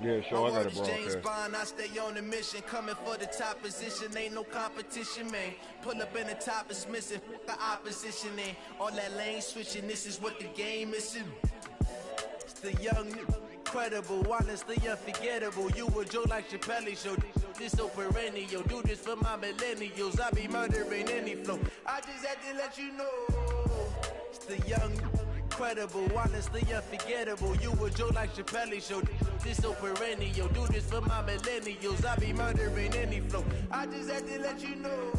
Yeah, sure, I got it, bro. James Okay. Bond, I stay on the mission, coming for the top position, ain't no competition, man. Pull up in the top is missing, fuck the opposition, and all that lane switching, this is what the game is. It's the young, incredible, honestly unforgettable. You a Joe like Chappelle show, this so perennial. Do this for my millennials, I be murdering any flow. I just had to let you know, it's the young, incredible, honestly unforgettable. You a Joe like Chappelle show, this so perennial. Do this for my millennials, I be murdering any flow. I just had to let you know.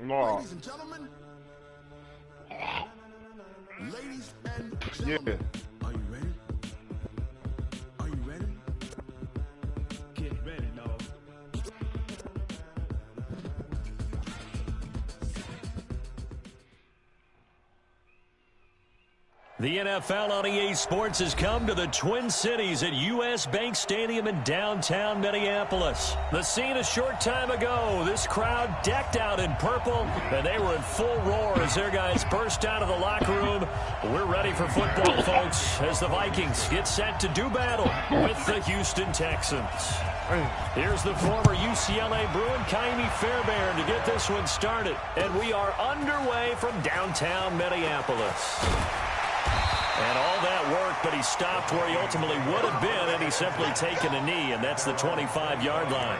No. Ladies and gentlemen. Ladies and gentlemen. Yeah. Are you ready? Are you ready? Get ready, dog. The NFL on EA Sports has come to the Twin Cities at U.S. Bank Stadium in downtown Minneapolis. The scene a short time ago, this crowd decked out in purple, and they were in full roar as their guys burst out of the locker room. We're ready for football, folks, as the Vikings get set to do battle with the Houston Texans. Here's the former UCLA Bruin, Kaimi Fairbairn, to get this one started. And we are underway from downtown Minneapolis. And all that work, but he stopped where he ultimately would have been, and he's simply taken a knee, and that's the 25-yard line.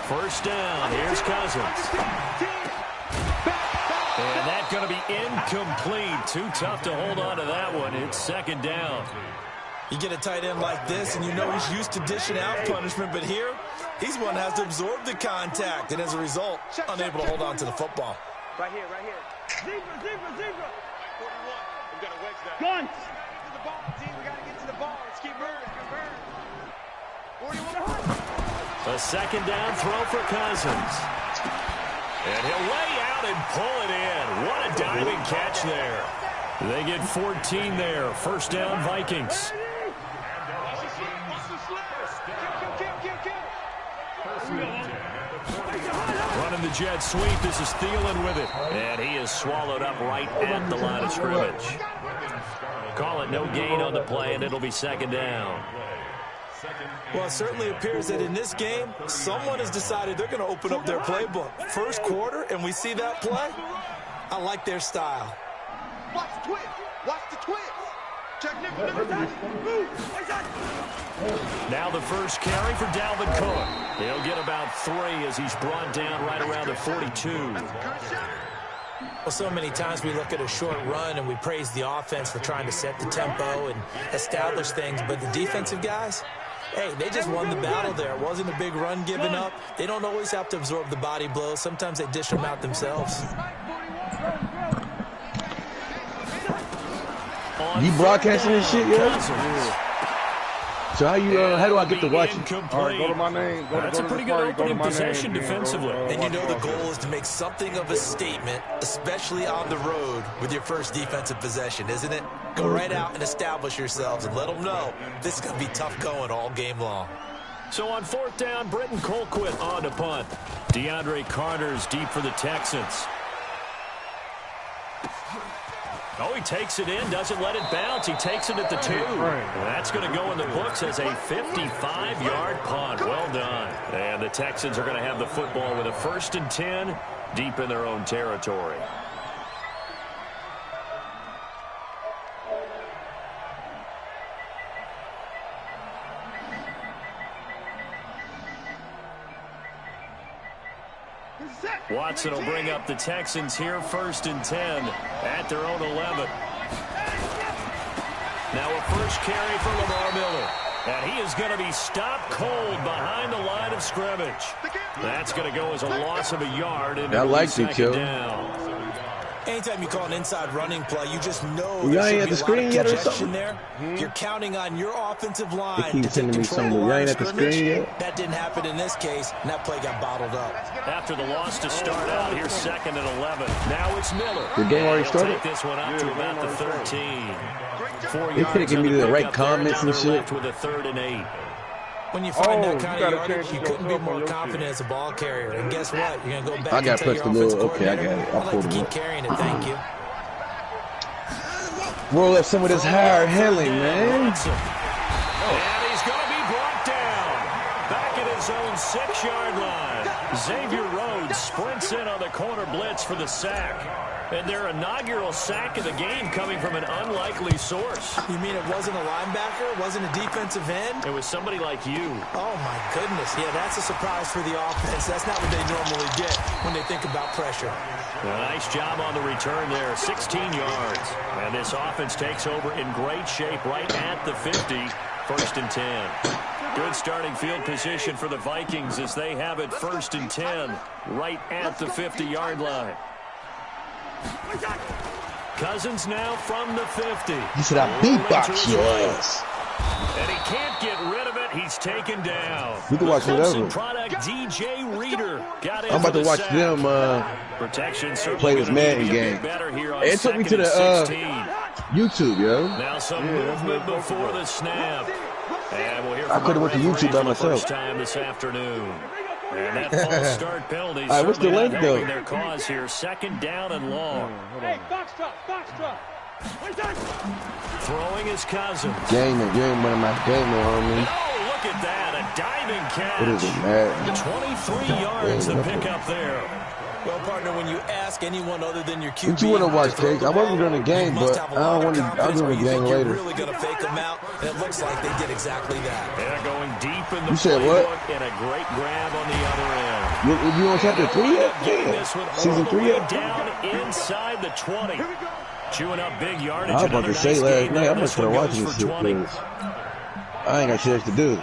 First down, here's Cousins. And that's going to be incomplete. Too tough to hold on to that one. It's second down. You get a tight end like this, and you know he's used to dishing out punishment, but here, he's one that has to absorb the contact, and as a result, unable to hold on to the football. Right here, right here. Zebra, zebra, zebra. 41. We've got to wedge that. Guns. Get to the ball, team. We got to get to the ball. Let's keep moving. 41. A second down throw for Cousins. And he'll lay out and pull it in. What a diving catch there. They get 14 there. First down, Vikings. Running the jet sweep. This is Thielen with it. And he is swallowed up right at the line of scrimmage. Call it no gain on the play, and it'll be second down. Well, it certainly appears that in this game, someone has decided they're going to open up their playbook. First quarter, and we see that play. I like their style. Watch the twist. Watch the twist. Check nickel. Now the first carry for Dalvin Cook. He'll get about 3 as he's brought down right around the 42. Well, so many times we look at a short run and we praise the offense for trying to set the tempo and establish things, but the defensive guys, hey, they just won the battle there. It wasn't a big run given up. They don't always have to absorb the body blows. Sometimes they dish them out themselves. You broadcasting this shit, yeah? So how do I get to watch it? All right, go to my name. That's a pretty good opening possession defensively. And you know the goal is to make something of a statement, especially on the road with your first defensive possession, isn't it? Go right out and establish yourselves and let them know this is going to be tough going all game long. So on fourth down, Britton Colquitt on to punt. DeAndre Carter's deep for the Texans. Oh, he takes it in, doesn't let it bounce. He takes it at the 2. That's going to go in the books as a 55-yard punt. Well done. And the Texans are going to have the football with a 1st and 10 deep in their own territory. Watson will bring up the Texans here, 1st and 10 at their own 11. Now a first carry for Lamar Miller. And he is going to be stopped cold behind the line of scrimmage. That's going to go as a loss of a yard. And I like you, Joe. Anytime you call an inside running play, you just know you ain't at the screen yet or something. There. You're counting on your offensive line to keep sending me something. You ain't at the screen yet. That didn't happen in this case, and that play got bottled up. After the loss to start out, here's 2nd and 11. Now it's Miller. The game already started. Take this one up to about the 13. 4 they could have given me the right comments and shit. With a 3rd and 8. When you find that kind of yardage, you couldn't be more confident as a ball carrier. And guess what? You're going to go back and tell your offensive coordinator, I got it. I'd like to keep carrying it, thank you. Roll up some of this higher handling, man. And he's going to be brought down. Back at his own 6-yard line. Xavier Rhodes sprints in on the corner blitz for the sack. And their inaugural sack of the game coming from an unlikely source. You mean it wasn't a linebacker? It wasn't a defensive end? It was somebody like you. Oh, my goodness. Yeah, that's a surprise for the offense. That's not what they normally get when they think about pressure. A nice job on the return there, 16 yards. And this offense takes over in great shape right at the 50, 1st and 10. Good starting field position for the Vikings as they have it 1st and 10 right at the 50-yard line. Cousins now from the 50. He said, I beatbox your ass. And he can't get rid of it. He's taken down. We can watch whatever. Product DJ Reader got I'm about to watch them play this Madden game. It took me to the YouTube, yo. Now some movement before the snap. And we'll hear from I could have went to YouTube by myself. First time this afternoon. And that false start penalty. All right, what's the length, though? Their cause here, 2nd down and long. Hey, box truck. Throwing his Cousins. Gamer, you ain't one of my gamer, homie. Oh, look at that, a diving catch. What is it, man? 23 yards to pick up there. Well, partner, when you ask anyone other than your QB, what you want to watch, Case? I wasn't during the game, but I don't want to. I'll do the game later. You're really going to fake them out, and it looks like they did exactly that. They're going deep in the you said what? And a great grab on the other end. You on chapter 3 yet? Yeah. Season 3 yet? Down inside the 20. Chewing up big yardage. I was about to say last night, I'm going to start watching this shit, because I ain't got shit else to do.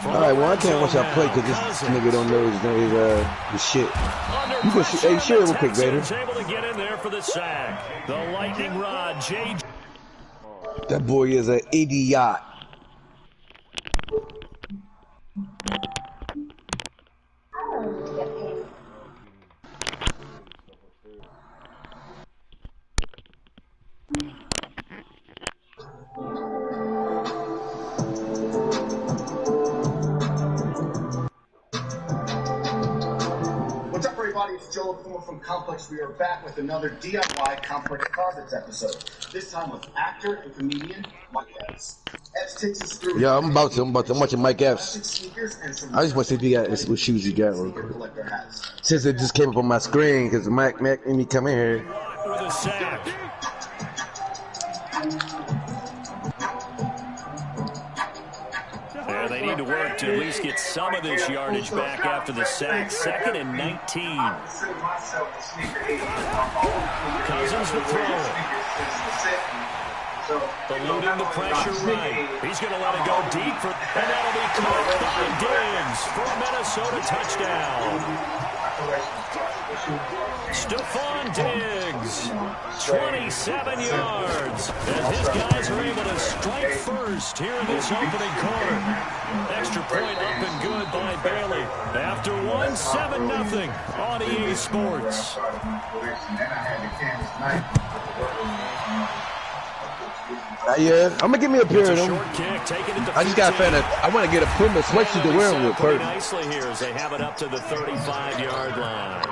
All right, well, I can't watch y'all play because this nigga don't know his shit. You can see, hey, share it real quick, Vader. Able to get in there for the sack. The lightning rod, J. That boy is an idiot. What's up, everybody? It's Joe from Complex. We are back with another DIY Complex Closets episode. This time with actor and comedian Mike Epps. Epps takes us through. Yeah, I'm watching Mike Epps. I just want to see if he got what shoes he got. Since it just came up on my screen because Mac made me come in here. With a sack. Yeah, they need to work to at least get some of this yardage back after the sack. 2nd and 19. Cousins the throw. Eluding the pressure right. He's going to let it go deep, and that'll be caught by Diggs for a Minnesota touchdown. Stephon Diggs, 27 yards, as his guys are able to strike first here in this opening quarter. Extra point up and good by Bailey. After 7-0 on EA Sports. Yeah, I'm gonna give me a pair of them. I just got a fan of. I want to get a Puma sweatshirt to wear them with. Pretty nicely here as they have it up to the 35-yard line.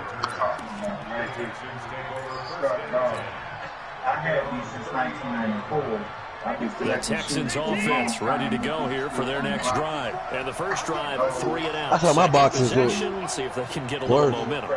I had these since 1994. The Texans offense ready to go here for their next drive. And the first drive, 3 and out. That's how my boxes look. See if they can get a little momentum.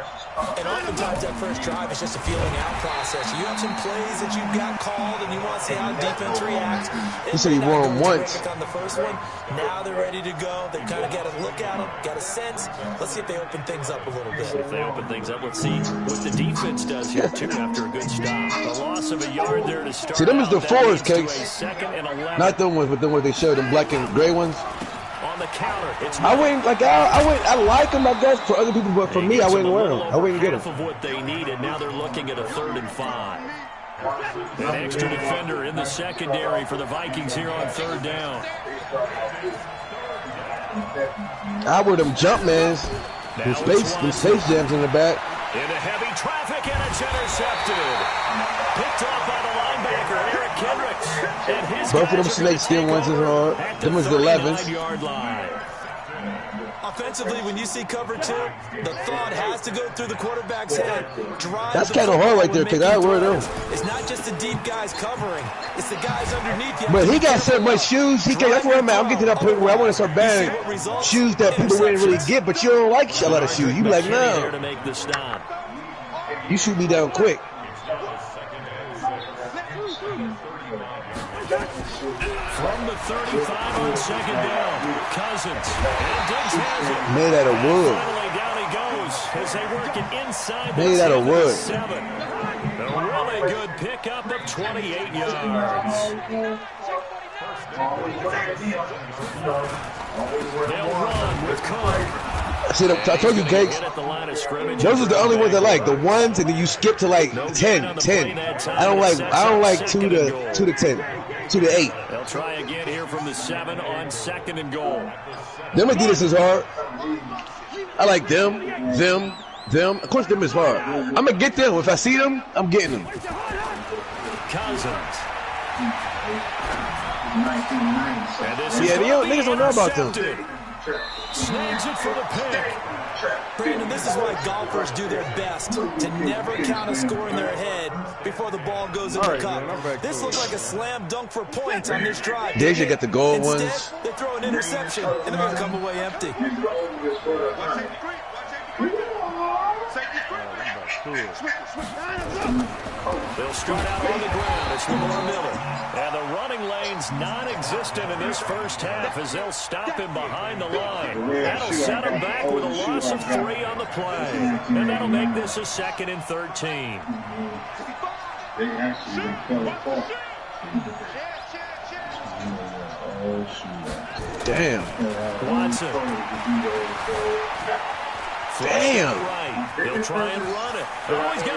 And oftentimes that first drive is just a feeling out process. You have some plays that you've got called and you want to see how defense reacts. He said he won them once. On the first one, now they're ready to go. They've kind of got to look at them, got a sense. Let's see if they open things up a little bit. If they open things up, let's see what the defense does here, too, after a good stop. A loss of a yard there to start. See, them is the fours, Cakes. Second and 11. Not them ones, but them ones they showed, them black and gray ones. On the counter, it's I wouldn't, like, I like them, I guess, for other people, but for me, I wouldn't wear them. I wouldn't get them. Half of what they needed. Now they're looking at a 3rd and 5. An extra defender in the secondary for the Vikings here on 3rd down. I wear them Jumpmans, them space jams in the back. Into heavy traffic, and it's intercepted. Picked off by the linebacker, Eric Kendricks. And his both of them snakeskin ones is hard. Them was the 11s. Yard line. Offensively, when you see cover 2, the thought has to go through the quarterback's head. That's kind of hard right there, because I wear them. It's not just the deep guys covering. It's the guys underneath you. But he got so much shoes. That's where I'm at. I'm getting to that point where I want to start banning shoes that people wouldn't really get, but you don't like a lot of shoes. You be like, no. You shoot me down quick. From the 35 on 2nd down, Cousins. And Diggs has it. Made out of wood. Finally down he goes as they work it inside. Made out of wood. 7. A really good pickup of 28 yards. They'll run with Cook. See, I told you, Cakes, those are the only ones I like. The ones, and then you skip to like 10. I don't like 2 to 10, 2 to 8. They'll try again here from the 7 on 2nd and goal. Them Adidas is hard. I like them. Of course, them is hard. I'm gonna get them. If I see them, I'm getting them. Cousins. Yeah, niggas don't know about them. Snags it for the pick. Brandon, this is why golfers do their best to never count a score in their head before the ball goes in the cup. This looks like a slam dunk for points on this drive. Deja got the gold Instead, ones. They throw an interception, and they're going to come away empty. They'll start out on the ground. It's Lamar Miller. And the running lane's non-existent in this first half as they'll stop him behind the line. That'll set him back with a loss of 3 on the play. And that'll make this a 2nd and 13. Damn. Watson. Damn. He'll try and run it.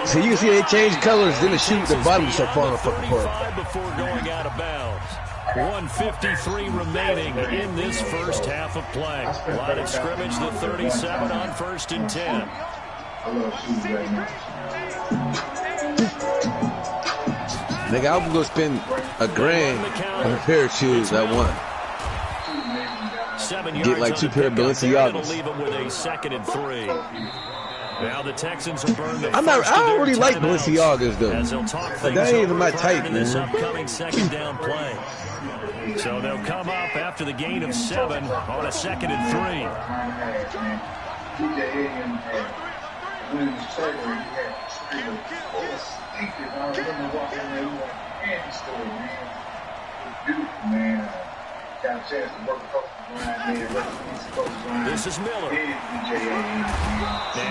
So you see they change colors, then the shoot, the bottom start falling apart. Before going out of bounds. 1:53 remaining in this first half of play. Line of scrimmage, the 37 on 1st and 10. Nigga, I'm gonna spend $1,000 on a pair of shoes I want. Get like 2 pair of Balenciagas. Leave them with a 2nd and 3. Now the Texans will burn the I don't really like Balenciagas though. That ain't even my type, in this upcoming 2nd down play. So they'll come up after the gain of 7 on a 2nd and 3. This is Miller. And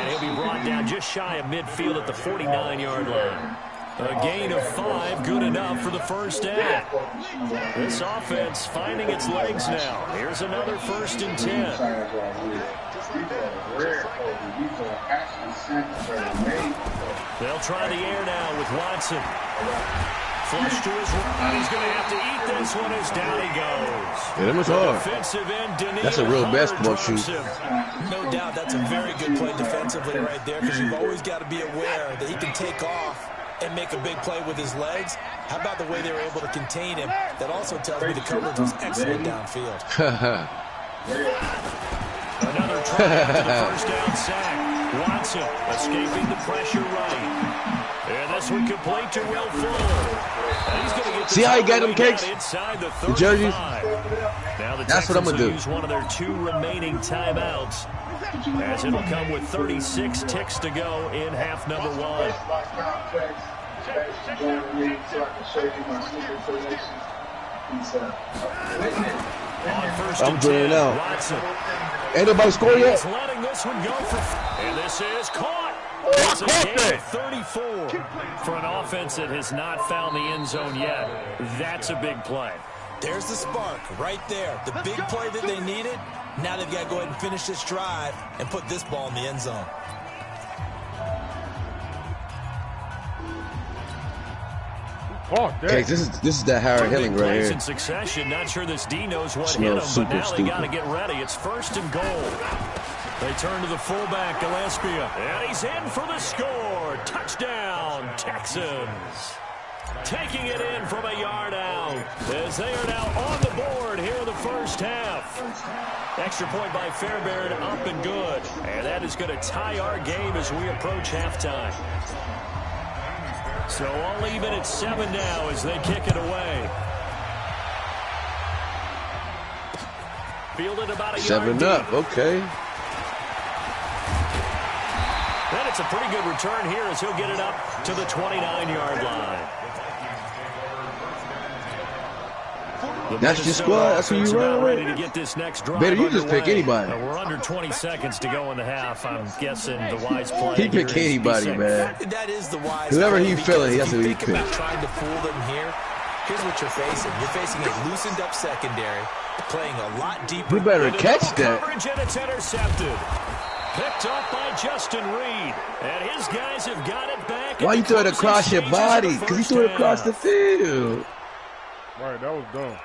he'll be brought down just shy of midfield at the 49-yard line. A gain of 5, good enough for the first down. This offense finding its legs now. Here's another 1st and 10. They'll try the air now with Watson. Flush to his right. He's going to have to eat this one as down he goes. Yeah, that was hard. That's a real basketball shoot. No doubt that's a very good play defensively right there, because you've always got to be aware that he can take off and make a big play with his legs. How about the way they were able to contain him? That also tells me the coverage was excellent downfield. Another try after the first down sack. Watson escaping the pressure right. And this one complete to Will Fuller. And he's going to get See how he got them cakes? The jerseys? Now the That's what I'm going to do. Use one of their 2 remaining timeouts, as it'll come with 36 ticks to go in half number 1. I'm doing it now. Ain't nobody scored yet? Letting this one go and this is caught. It's a gain of 34 for an offense that has not found the end zone yet. That's a big play. There's the spark right there. The big play that they needed. Now they've got to go ahead and finish this drive and put this ball in the end zone. Okay, this is that Harry Hilling right here. In succession. Not sure this D knows what hit him, but now they got to get ready. It's 1st and goal. They turn to the fullback, Gillespie, and he's in for the score. Touchdown, Texans. Taking it in from a yard out, as they are now on the board here in the first half. Extra point by Fairbairn, up and good. And that is going to tie our game as we approach halftime. So all even at 7 now as they kick it away. Fielded about a 7 yard up, deep. okay. And it's a pretty good return here as he'll get it up to the 29-yard line. That's your squad. That's who you run ready to get this next drive. Better you just pick anybody. We're under 20 seconds to go in the half. I'm guessing the wise play. He pick anybody, man. That is the wise. Whoever he feeling, that's who he pick. About trying to fool them here. Here's what you're facing. You're facing a loosened up secondary, playing a lot deeper. You better catch that. Coverage, and it's intercepted. Picked up by Justin Reed, and his guys have got it back. Why you throw it across your body? Because you threw it across the field. Right, that was dumb.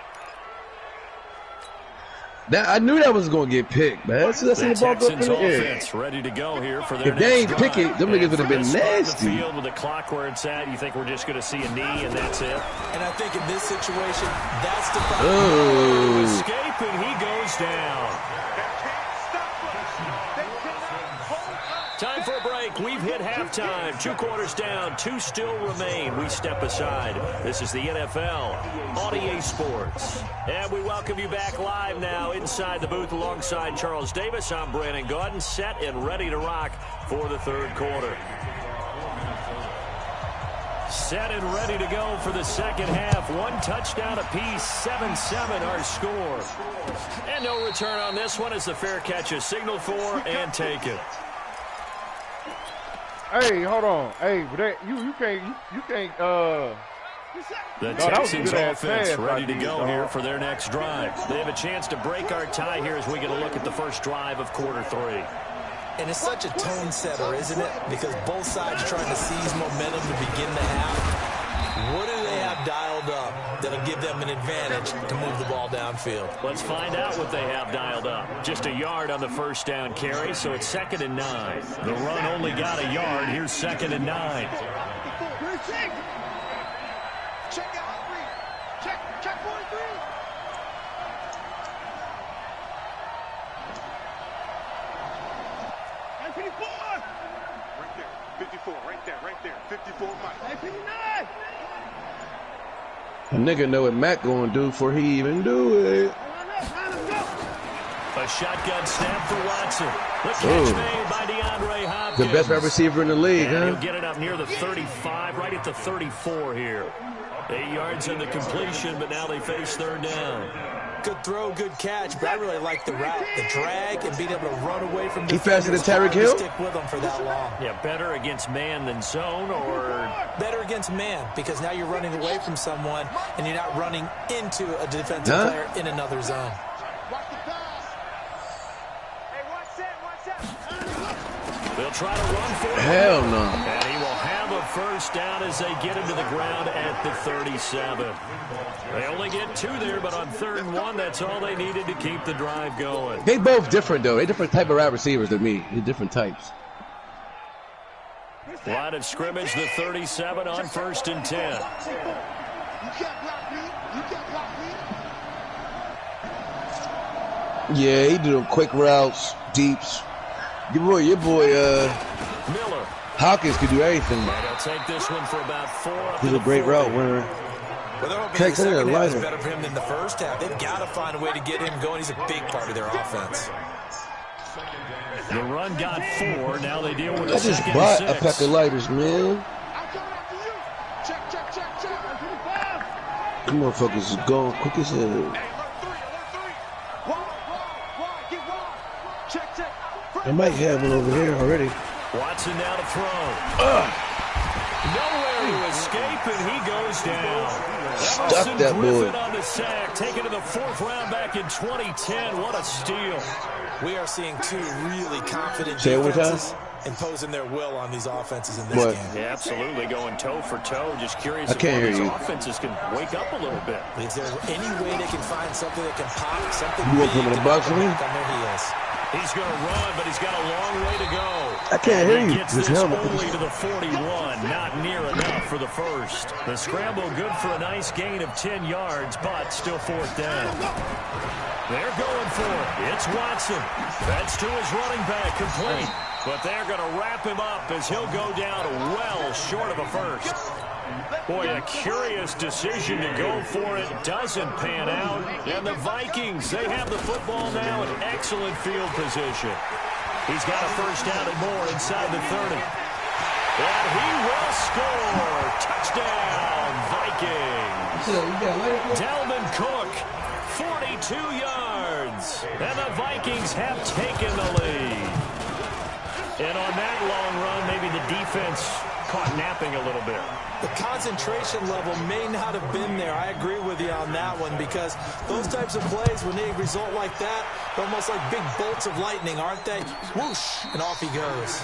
I knew that was going to get picked, man. That's the ball go up in the air. Ready to go here for their if they ain't next pick it, them niggas would have been nasty. The field with the clock where it's at, you think we're just going to see a knee and that's it? And I think in this situation, that's the problem. Oh. Escape and he goes down. Time for a break. We've hit halftime. 2 quarters down. 2 still remain. We step aside. This is the NFL on EA Sports. And we welcome you back live now inside the booth alongside Charles Davis. I'm Brandon Gordon, set and ready to rock for the 3rd quarter. Set and ready to go for the 2nd half. 1 touchdown apiece, 7-7 our score. And no return on this one as the fair catch is signaled for and taken. Hey, hold on. Hey, but that, you can't. The Texans offense ready to go here for their next drive. They have a chance to break our tie here as we get a look at the first drive of quarter 3. And it's such a tone setter, isn't it? Because both sides are trying to seize momentum to begin the half. What do they have dialed up that'll give them an advantage to move the ball downfield? Let's find out what they have dialed up. Just a yard on the first down carry, so it's 2nd and 9. The run only got a yard. Here's 2nd and 9. Check 43. Right there, 54, right there, 54 Mike. 59. A nigga know what Mac gonna do before he even do it. A shotgun snap for Watson. The catch made by DeAndre Hopkins. The best wide receiver in the league, and huh? he'll get it up near the 35, right at the 34 here. 8 yards in the completion, but now they face 3rd down. Good throw, good catch, but I really like the route, the drag, and being able to run away from He faster than Tyreek Hill? Stick with them for that long. Yeah, better against man than zone, or better against man, because now you're running away from someone and you're not running into a defensive player in another zone. They'll try to run for it. Hell no. And he will have a first down as they get him to the ground at the 37. They only get 2 there, but on 3rd and 1, that's all they needed to keep the drive going. They both different, though. They different type of wide receivers than me. They're different types. Line of scrimmage, the 37 on 1st and 10. Yeah, he do them quick routes, deeps. Your boy, Miller. Hawkins could do anything. And he'll take this one for about 4. He's a great route runner. Well, Kind Texans the are second half is lighter. better for him than the first half. They've got to find a way to get him going. He's a big part of their offense. The run got 4. Now they deal with a I just second bought and a 6. pack of lighters, man. Them motherfuckers is going quick as hell. They might have one over here already. Watson now to throw. Nowhere to escape, and he goes down. Stuck that Griffin boy. on the sack, taken to the 4th round back in 2010. What a steal. We are seeing two really confident Say it one time. defenses imposing their will on these offenses in this What? game. Yeah, absolutely, going toe for toe. Just curious I if can't one of hear these you. offenses can wake up a little bit. Is there any way they can find something that can pop, something You want big to put him in to the box knock for me? him back? I know he is. He's going to run, but he's got a long way to go. I can't hear you. He gets This this helmet. only to the 41, not near enough for the first. The scramble good for a nice gain of 10 yards, but still 4th down. They're going for it. It's Watson. That's to his running back, complete. But they're going to wrap him up as he'll go down well short of a first. Boy, a curious decision to go for it. Doesn't pan out. And the Vikings, they have the football now in excellent field position. He's got a first down and more inside the 30. And he will score. Touchdown, Vikings. Dalvin Cook, 42 yards. And the Vikings have taken the lead. And on that long run, maybe the defense caught napping a little bit. The concentration level may not have been there. I agree with you on that one because those types of plays, when they result like that, they're almost like big bolts of lightning, aren't they? Whoosh, and off he goes.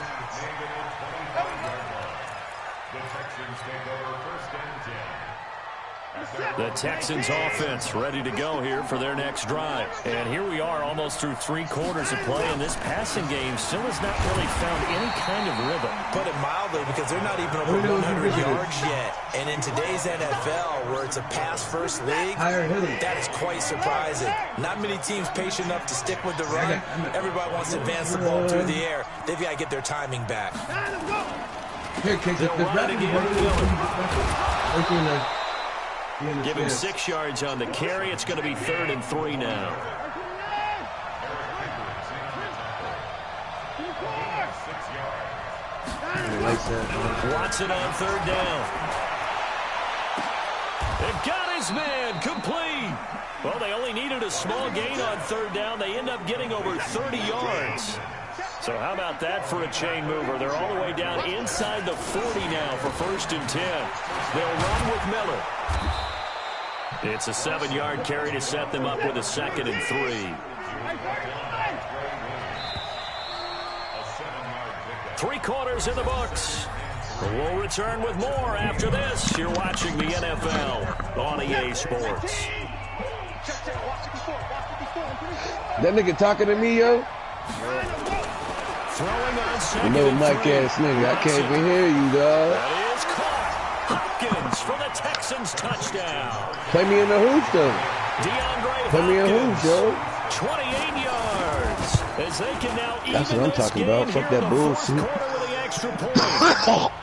The Texans offense ready to go here for their next drive. And here we are almost through 3 quarters of play, and this passing game still has not really found any kind of rhythm. Put it mildly, because they're not even over 100 yards yet. And in today's NFL, where it's a pass-first league, that is quite surprising. Not many teams patient enough to stick with the run. Everybody wants to advance the ball through the air. They've got to get their timing back. They'll run it again. Give him 6 yards on the carry. It's going to be 3rd and 3 now. Watson on 3rd down. They've got his man complete. Well, they only needed a small gain on 3rd down. They end up getting over 30 yards. So how about that for a chain mover? They're all the way down inside the 40 now for 1st and 10. They'll run with Miller. It's a 7-yard carry to set them up with a 2nd and 3. 3 quarters in the books. We'll return with more after this. You're watching the NFL on EA Sports. That nigga talking to me, yo? Throwing on 2nd You know, and Mike 3. ass nigga. I can't even hear you, dog. That is caught. Hopkins for the Texans touchdown. Play me in the hoops, though. DeAndre Play me in the Hopkins, hoops, yo. 28 yards. As they can now That's what I'm even this talking game about. Fuck here in that the bullshit. 4th quarter with the extra point.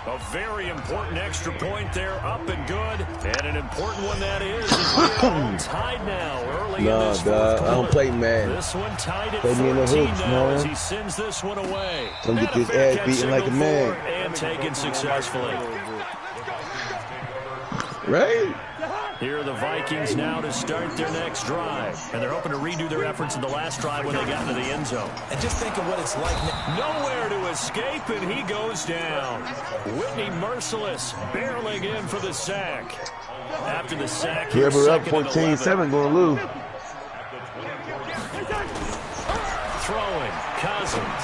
A very important extra point there, up and good. And an important one that is we're all tied now early in this 4th Nah, dog. quarter. I don't play, man. This one tied at Play me in the 14 hoops, now as man. he sends this one away. Don't get And a this fair ass catch beaten like a signal man. for and taken successfully. Right? Here are the Vikings now to start their next drive. And they're hoping to redo their efforts in the last drive when they got into the end zone. And just think of what it's like now. Nowhere to escape, and he goes down. Whitney Merciless barreling in for the sack. After the sack, here's Whoever up 2nd and 14-7 gonna lose. Throwing, Cousins.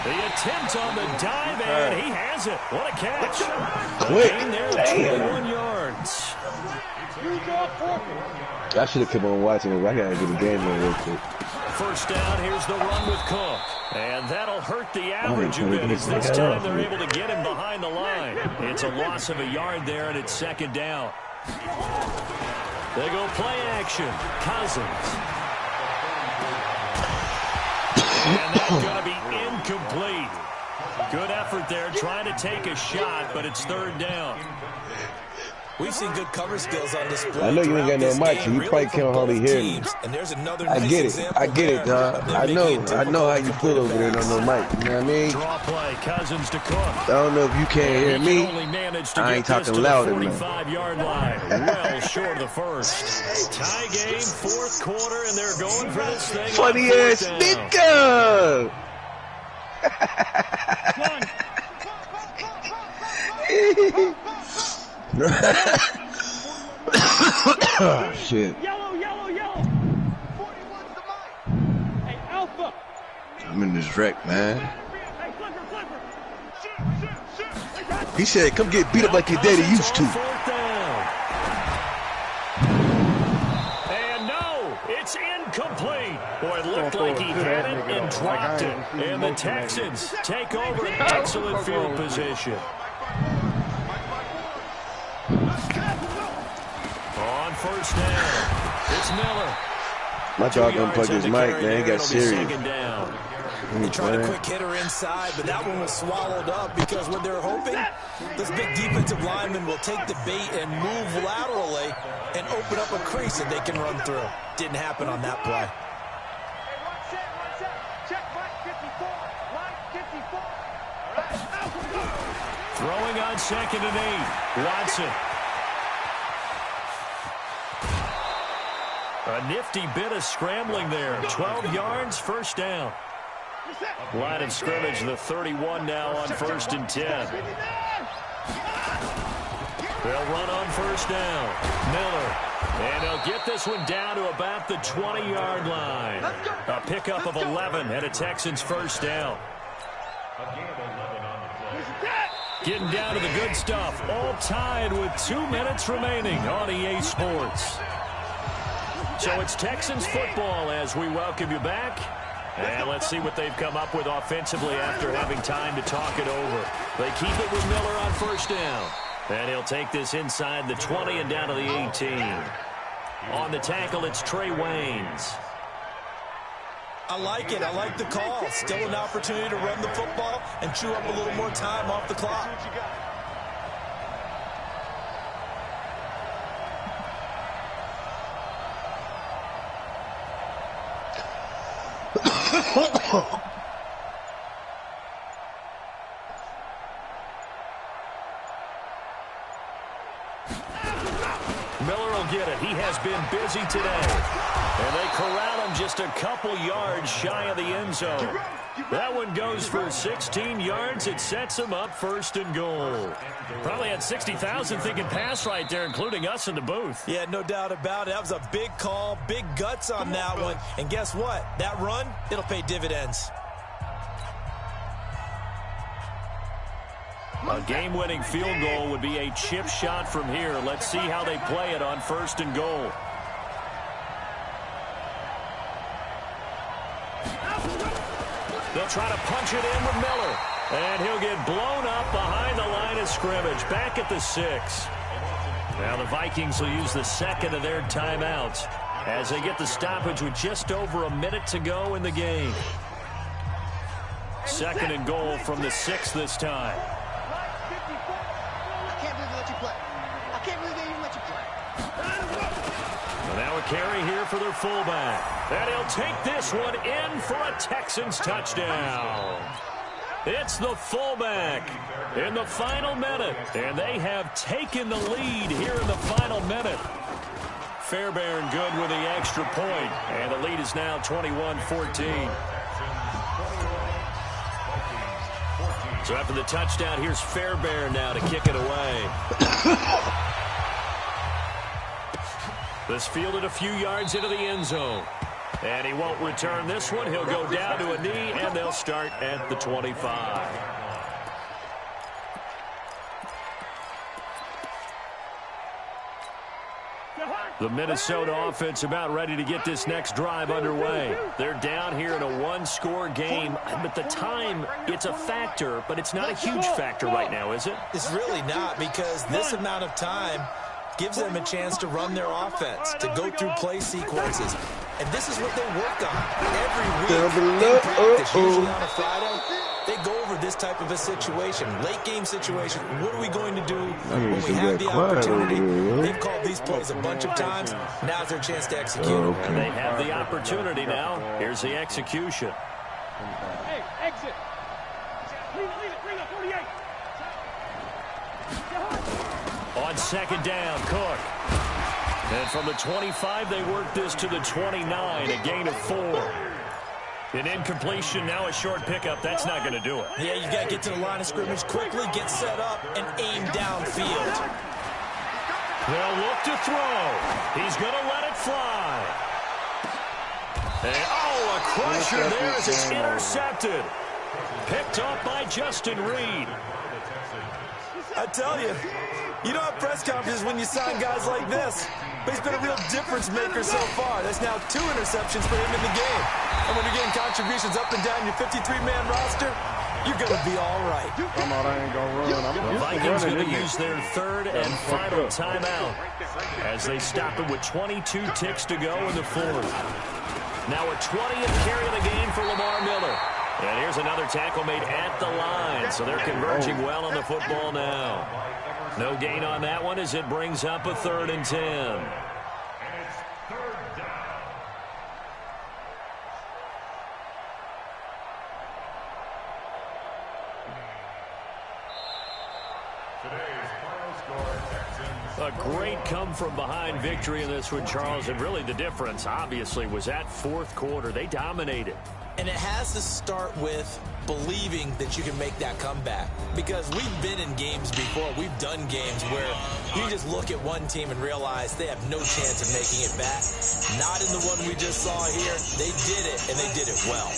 The attempt on the dive, and he has it. What a catch. Quick. Gain there of Damn. 21 yards. I should have kept on watching it. I gotta get a game on real quick. First down, here's the run with Cook. And that'll hurt the average a Oh, bit as this yeah. time they're able to get him behind the line. It's a loss of a yard there, and it's 2nd down. They go play action. Cousins. And that's going to be incomplete. Good effort there trying to take a shot, but it's 3rd down. We've seen good cover skills on display. I know you ain't got no mic, so you probably can't hardly hear me. And there's another I get it, dog. I know how you feel over there on no mic. You know what I mean? Draw play, Cousins to Cook. I don't know if you can't hear me. I ain't talking loud enough. 45-yard line, well short of the first. Tie game, fourth quarter, and they're going for this thing. Funny ass nigga. Oh, shit. Yellow. 41's the mic. Hey, Alpha. I'm in this wreck, man. Hey, flipper. He said, come get beat up like your daddy used to. And no, it's incomplete. Boy, it looked like he had it and dropped it. And the Texans take over an excellent field position. On first down, it's Miller. My dog unplugged his mic, man. He got serious. They tried a quick hitter inside, but that one was swallowed up because what they're hoping, this big defensive lineman will take the bait and move laterally and open up a crease that they can run through. Didn't happen on that play. Check Mike 54. Throwing on 2nd and 8. Watson. A nifty bit of scrambling there. 12 yards, first down. Line of scrimmage, the 31 now on 1st and 10. They'll run on first down. Miller. And they'll get this one down to about the 20-yard line. A pickup of 11 and a Texans first down. Getting down to the good stuff. All tied with 2 minutes remaining on EA Sports. So it's Texans football as we welcome you back. And let's see what they've come up with offensively after having time to talk it over. They keep it with Miller on first down. And he'll take this inside the 20 and down to the 18. On the tackle, it's Trey Waynes. I like it. I like the call. Still an opportunity to run the football and chew up a little more time off the clock. Miller will get it. He has been busy today. And they corral him just a couple yards shy of the end zone. That one goes for 16 yards. It sets him up 1st and goal. Probably had 60,000 thinking pass right there, including us in the booth. Yeah, no doubt about it. That was a big call, big guts on that one. And guess what? That run, it'll pay dividends. A game-winning field goal would be a chip shot from here. Let's see how they play it on 1st and goal. They'll try to punch it in with Miller. And he'll get blown up behind the line of scrimmage. Back at the 6. Now the Vikings will use the 2nd of their timeouts as they get the stoppage with just over a minute to go in the game. 2nd and goal from the 6 this time. Now a carry here for their fullback. And he'll take this one in for a Texans touchdown. It's the fullback in the final minute. And they have taken the lead here in the final minute. Fairbairn good with the extra point. And the lead is now 21-14. So after the touchdown, here's Fairbairn now to kick it away. This fielded a few yards into the end zone. And he won't return this one. He'll go down to a knee, and they'll start at the 25. The Minnesota offense about ready to get this next drive underway. They're down here in a one-score game, but the time, it's a factor, but it's not a huge factor right now, is it? It's really not, because this amount of time gives them a chance to run their offense, to go through play sequences. And this is what they work on every week in practice. Usually on a Friday, they go over this type of a situation, late game situation. What are we going to do when we have the opportunity? They've called these plays a bunch of times. Now's their chance to execute. And they have the opportunity now. Here's the execution. Hey, exit. Bring up 48. On second down, Cook. And from the 25, they work this to the 29, a gain of 4. An incompletion, now a short pickup. That's not going to do it. Yeah, you got to get to the line of scrimmage quickly, get set up, and aim downfield. They'll look to throw. He's going to let it fly. And, oh, a crusher there as it's intercepted. Picked off by Justin Reed. I tell you, you don't have press conferences when you sign guys like this. But he's been a real difference maker so far. That's now 2 interceptions for him in the game. And when you're getting contributions up and down your 53-man roster, you're going to be all right. I'm out, I ain't going to run. The Vikings going to use their 3rd and final timeout as they stop it with 22 ticks to go in the 4th. Now a 20th carry of the game for Lamar Miller. And here's another tackle made at the line. So they're converging well on the football now. No gain on that one as it brings up a 3rd and 10. A great come-from-behind victory in this one, Charles. And really the difference, obviously, was that 4th quarter. They dominated. And it has to start with believing that you can make that comeback. Because we've been in games before. We've done games where you just look at one team and realize they have no chance of making it back. Not in the one we just saw here. They did it, and they did it well.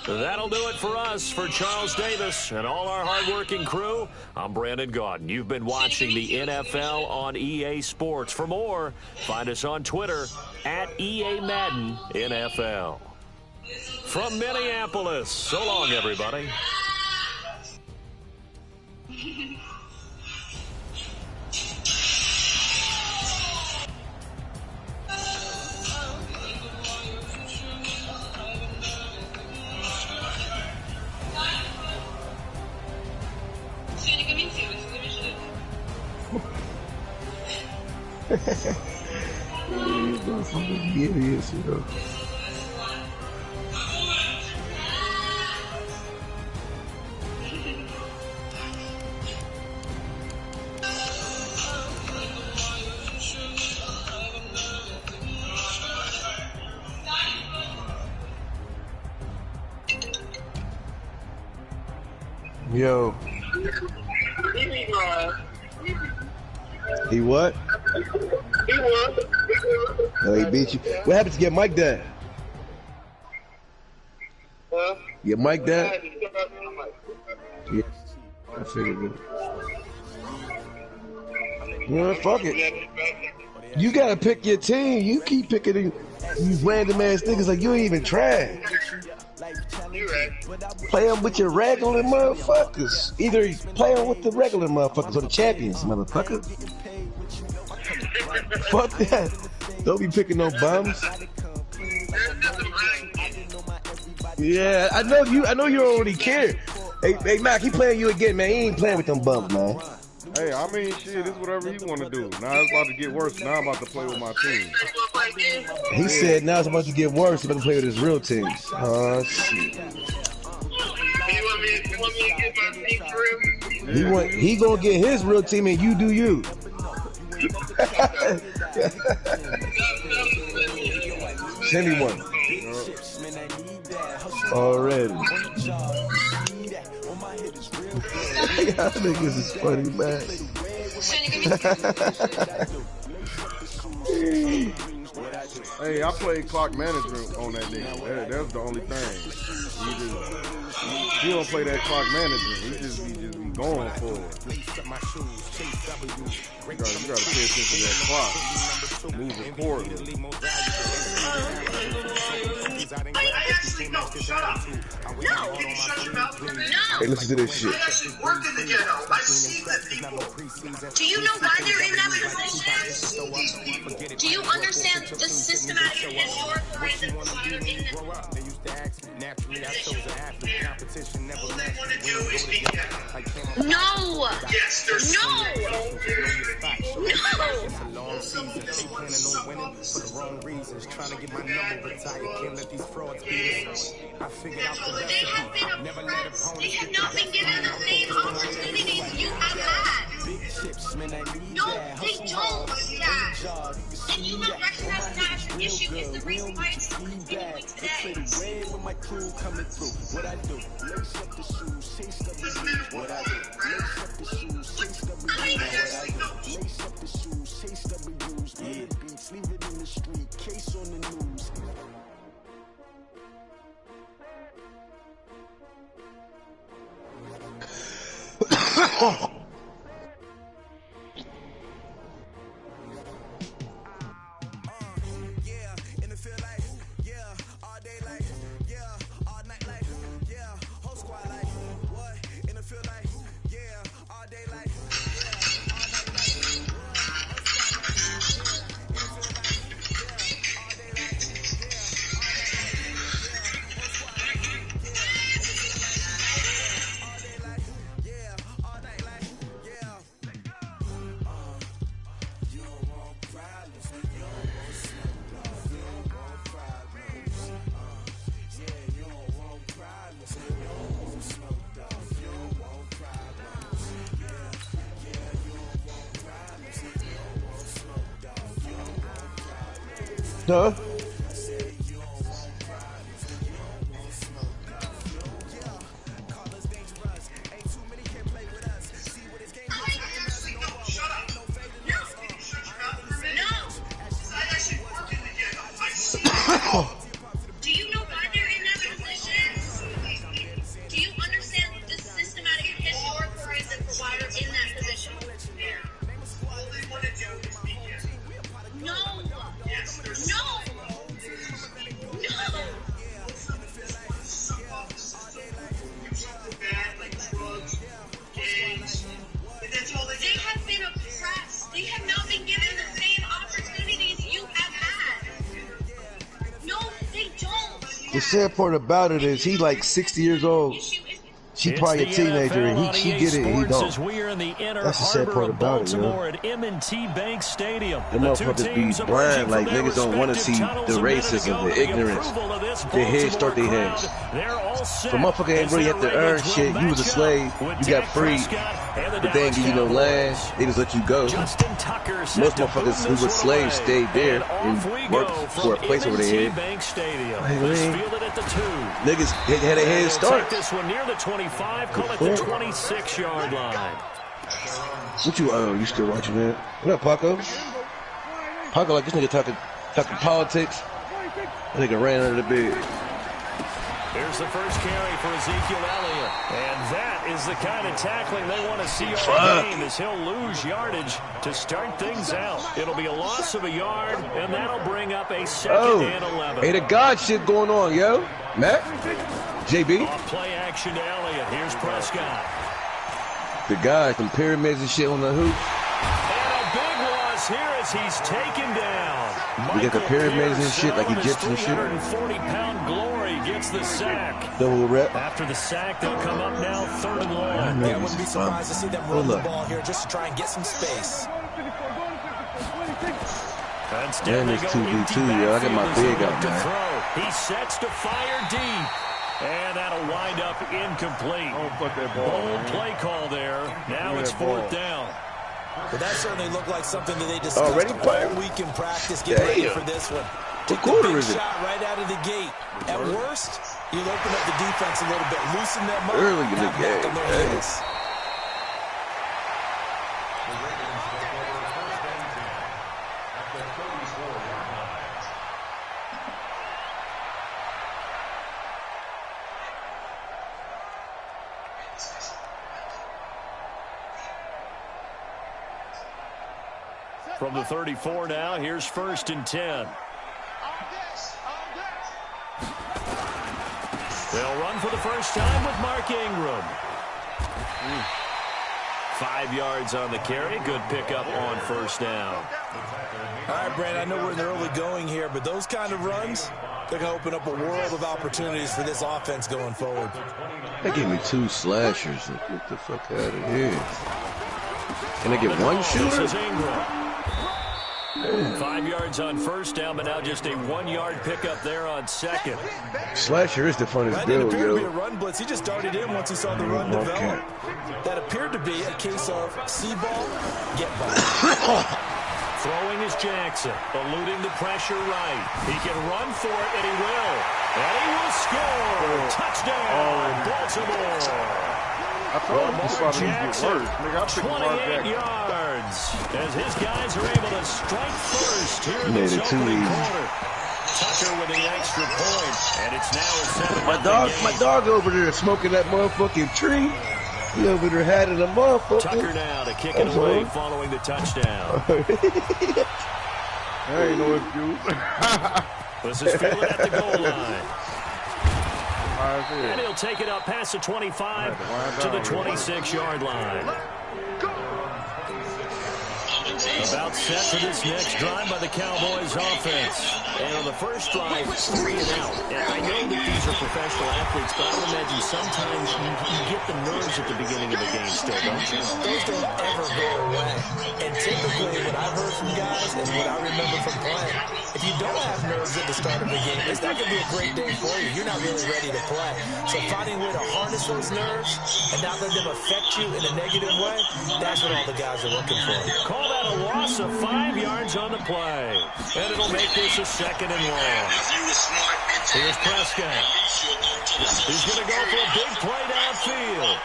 That'll do it for us. For Charles Davis and all our hardworking crew, I'm Brandon Gaudin. You've been watching the NFL on EA Sports. For more, find us on Twitter at EA Madden NFL. From Minneapolis, so long, everybody. Idiots, you know. Yo. He what? He won. Oh, he beat you. What happened to get Mike that? Huh? Get Mike that? Yeah, I figured it. Yeah, fuck it. You gotta pick your team. You keep picking these random ass niggas like you ain't even try. Play them with your regular motherfuckers. Either play them with the regular motherfuckers or the champions, motherfucker. Fuck that. Don't be picking no bums. Yeah, I know you don't really care. Hey, Mac, he playing you again, man. He ain't playing with them bums, man. Hey, I mean, shit, it's whatever he want to do. Now it's about to get worse. Now I'm about to play with my team. He said now it's about to get worse. He's about to play with his real team. Oh, shit. You want me to get my team for real? He gonna get his real team and you do you. Send me one. Already. Y'all niggas is funny, man. Hey, I played clock management on that nigga. That's the only thing. He don't play that clock management. He just be going for it. You gotta pay attention to that clock. Move accordingly. I actually, no, shut up. No, can you shut your mouth for me? No. Hey, listen to this shit. I actually worked in the ghetto. I've seen the people. Do you know why they're in that position? Do you understand the systematic and historical reason why they're in that? All they want to do is be ghetto. No! Yes, there's No! No! Someone just wants to suck off the system. They have been oppressed. They have not been given the same opportunities you have had. No, they don't, Dad. And you don't recognize that as an issue is the reason why it's still continuing today. Huh? Do you know why they're in that position? Do you understand the systematic and historical reason for why they're in that position? All they want to do is be ghetto. No! Yes, there's No! No! suck off the system. Do something bad like drugs, gangs, and that's all they They have been oppressed. They have not been given the same opportunities you have had. No, they don't. The sad part about it is he like 60 years old. She probably a teenager and she get it and he don't. That's the sad part about it, yo. At M&T Bank Stadium. The motherfuckers be blind, like niggas don't want to see the racism, the ignorance, the head start their heads. The motherfucker ain't really have to earn shit. You was a slave, you got freed, but they ain't give you no land, they just let you go. Most motherfuckers who were slaves stayed there and worked for a place over their head. Niggas had their head start. This one near the 25, call it the 26-yard line. What you still watching, man? What up, Paco? Paco like this nigga talking politics. That nigga ran under the bed. Here's the first carry for Ezekiel Elliott. And that is the kind of tackling they want to see all game, as he'll lose yardage to start things out. It'll be a loss of a yard, and that'll bring up a second and 11. Hey, the God shit going on, yo. Matt? JB? Off play action to Elliott. Here's Prescott. The guy, some pyramids and shit on the hoop. And a big loss here as he's taken down. We got the pyramids and shit, like Egyptian shit. 340-pound Glory gets the sack. Double rep. After the sack, they'll come up now 3rd and long. I wouldn't be surprised to see them run the ball here just to try and get some space. Man, it's 2v2, yo. I got my big out, man. He sets to fire deep. And that'll wind up incomplete. Oh, fuck that ball. Bold play call there. Now it's 4th down. But that certainly looked like something that they discussed all week in practice. Get ready for this one. What quarter is it? Shot right out of the gate. At worst, you'll open up the defense a little bit, loosen them up. Early in the game. From the 34 now, here's 1st and 10. They'll run for the first time with Mark Ingram. 5 yards on the carry. Good pickup on 1st down. All right, Brandon, I know we're in the early going here, but those kind of runs, they're going to open up a world of opportunities for this offense going forward. They gave me 2 slashers. Get the fuck out of here. Can I get one shooter? This is Ingram. 5 yards on 1st down, but now just a 1-yard pickup there on 2nd. Slasher is the funnest build, It appeared to be a yo. run blitz. He just darted in once he saw the run develop. That appeared to be a case of see ball, get ball. Throwing is Jackson, eluding the pressure right. He can run for it, and he will. And he will score. Touchdown, Baltimore. I told him this about to get worse. Nigga, I think 28 yards as his guys are able to strike first here in this opening quarter. Tucker with the extra point, and it's now a 7-0 My dog over there smoking that motherfucking tree. He over there had it a motherfucker. Tucker now to kick it away following the touchdown. There ain't no excuse. This is fielded at the goal line. And he'll take it up past the 25 to the 26-yard line. About set for this next drive by the Cowboys offense. And on the first drive, 3 and out. And I know that these are professional athletes, but I would imagine sometimes you get the nerves at the beginning of a game still, don't you? Those don't ever go away. And typically what I've heard from guys and what I remember from playing, if you don't have nerves at the start of the game, it's not going to be a great day for you. You're not really ready to play. So finding a way to harness those nerves and not let them affect you in a negative way, that's what all the guys are looking for. Call that a loss of 5 yards on the play. And it'll make this a 2nd and long. Here's Prescott. He's going to go for a big play downfield.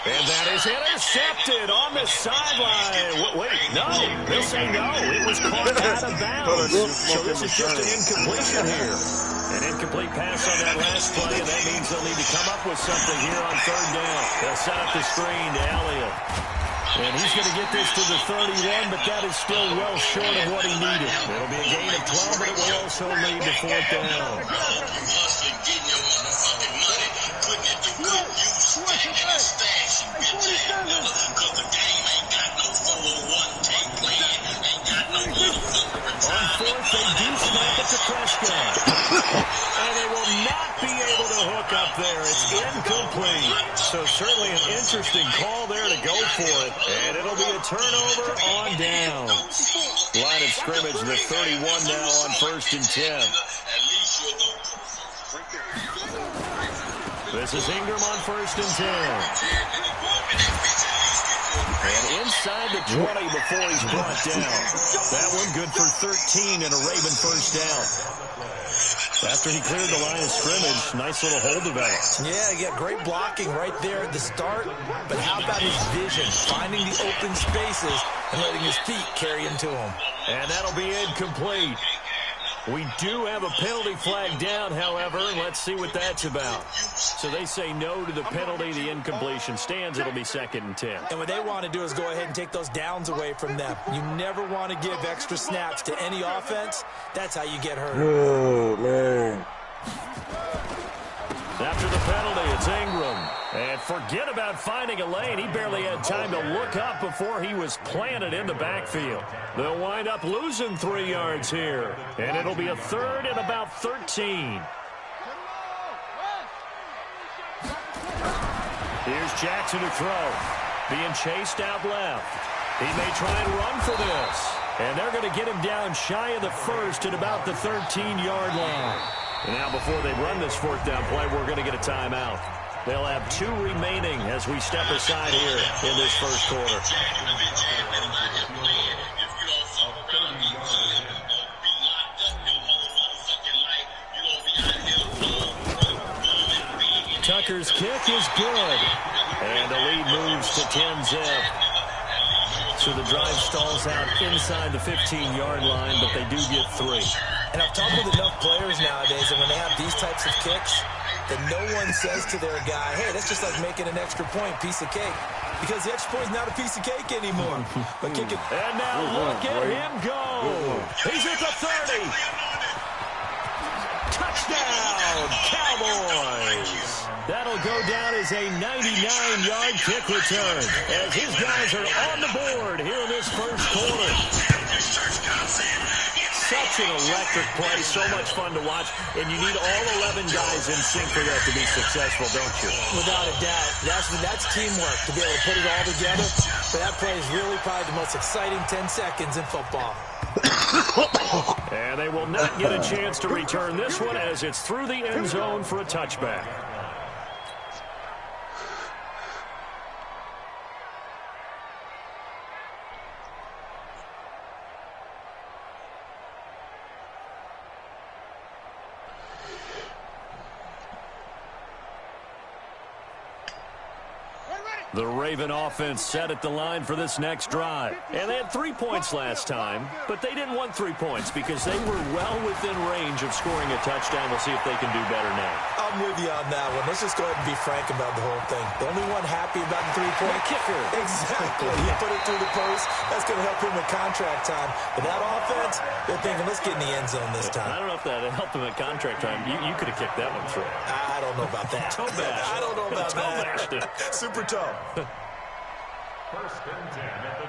And that is intercepted on the sideline. Wait, no. They'll say no. It was caught out of bounds. So this is just an incompletion here. An incomplete pass on that last play, and that means they'll need to come up with something here on 3rd down. They'll set up the screen to Elliott. And he's going to get this to the 31, but that is still well short of what he needed. It'll be a gain of 12, but it will also lead to 4th down. On 4th, they do snap it to Prescott. And they will not be able to hook up there. It's incomplete. So certainly an interesting call there to go for it. And it'll be a turnover on down. Line of scrimmage, the 31 now on 1st and 10. This is Ingram on 1st and 10. And inside the 20 before he's brought down. That one good for 13 and a Raven 1st down. After he cleared the line of scrimmage, nice little hole developed. Yeah, great blocking right there at the start. But how about his vision, finding the open spaces and letting his feet carry him to him. And that'll be incomplete. We do have a penalty flag down, however. Let's see what that's about. So they say no to the penalty. The incompletion stands. It'll be 2nd and 10. And what they want to do is go ahead and take those downs away from them. You never want to give extra snaps to any offense. That's how you get hurt. Oh, man. After the penalty, it's Ingram. And forget about finding a lane. He barely had time to look up before he was planted in the backfield. They'll wind up losing 3 yards here. And it'll be a 3rd and about 13. Here's Jackson to throw. Being chased out left. He may try and run for this. And they're going to get him down shy of the 1st at about the 13-yard line. And now before they run this 4th down play, we're going to get a timeout. They'll have 2 remaining as we step aside here in this 1st quarter. Tucker's kick is good. And the lead moves to 10-zip. So the drive stalls out inside the 15-yard line, but they do get 3. And I've talked with enough players nowadays, and when they have these types of kicks, that no one says to their guy, hey, that's just like making an extra point, piece of cake. because the extra point is not a piece of cake anymore. But kick it. And now look at him go. He's at the 30. Touchdown, Cowboys. That'll go down as a 99-yard kick return as his guys are on the board here in this first quarter. Such an electric play, so much fun to watch, and you need all 11 guys in sync for that to be successful, don't you? Without a doubt. That's teamwork, to be able to put it all together. But that play is really probably the most exciting 10 seconds in football. And they will not get a chance to return this one as it's through the end zone for a touchback. The Raven offense set at the line for this next drive. And they had 3 points last time, but they didn't want 3 points because they were well within range of scoring a touchdown. We'll see if they can do better now. I'm with you on that one. Let's just go ahead and be frank about the whole thing. The only one happy about the 3-point kicker. Exactly. He put it through the post. That's going to help him with contract time. But that offense, they're thinking, let's get in the end zone this time. I don't know if that helped him at contract time. You could have kicked that one through. I don't know about that. Toe bash. I don't know about that. Super toe. First and 10 at the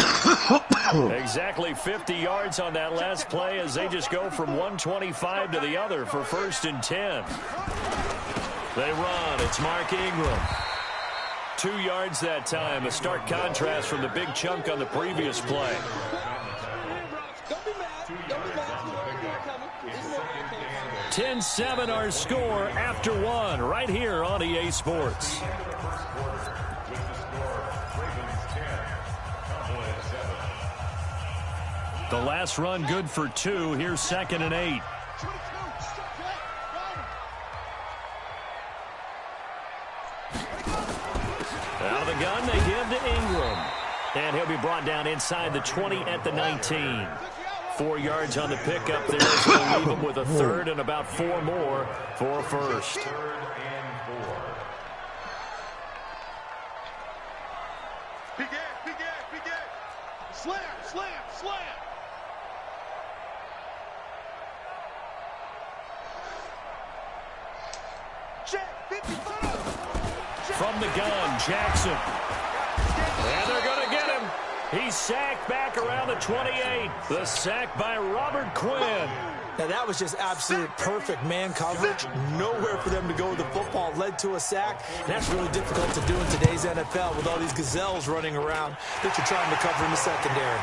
25-yard line. Exactly 50 yards on that last play as they just go from 125 to the other for first and 10. They run. It's Mark Ingram. 2 yards that time. A stark contrast from the big chunk on the previous play. 10-7 our score after one right here on EA Sports. The last run good for 2. Here's 2nd and 8. Out of the gun, they give to Ingram. And he'll be brought down inside the 20 at the 19. 4 yards on the pickup there. So they'll leave him with a third and about 4 more for a first. Slam, slam, slam. From the gun, Jackson. And they're going to get him. He's sacked back around the 28. The sack by Robert Quinn. Now, that was just absolute perfect man coverage. Nowhere for them to go with the football. Led to a sack. And that's really difficult to do in today's NFL with all these gazelles running around that you're trying to cover in the secondary.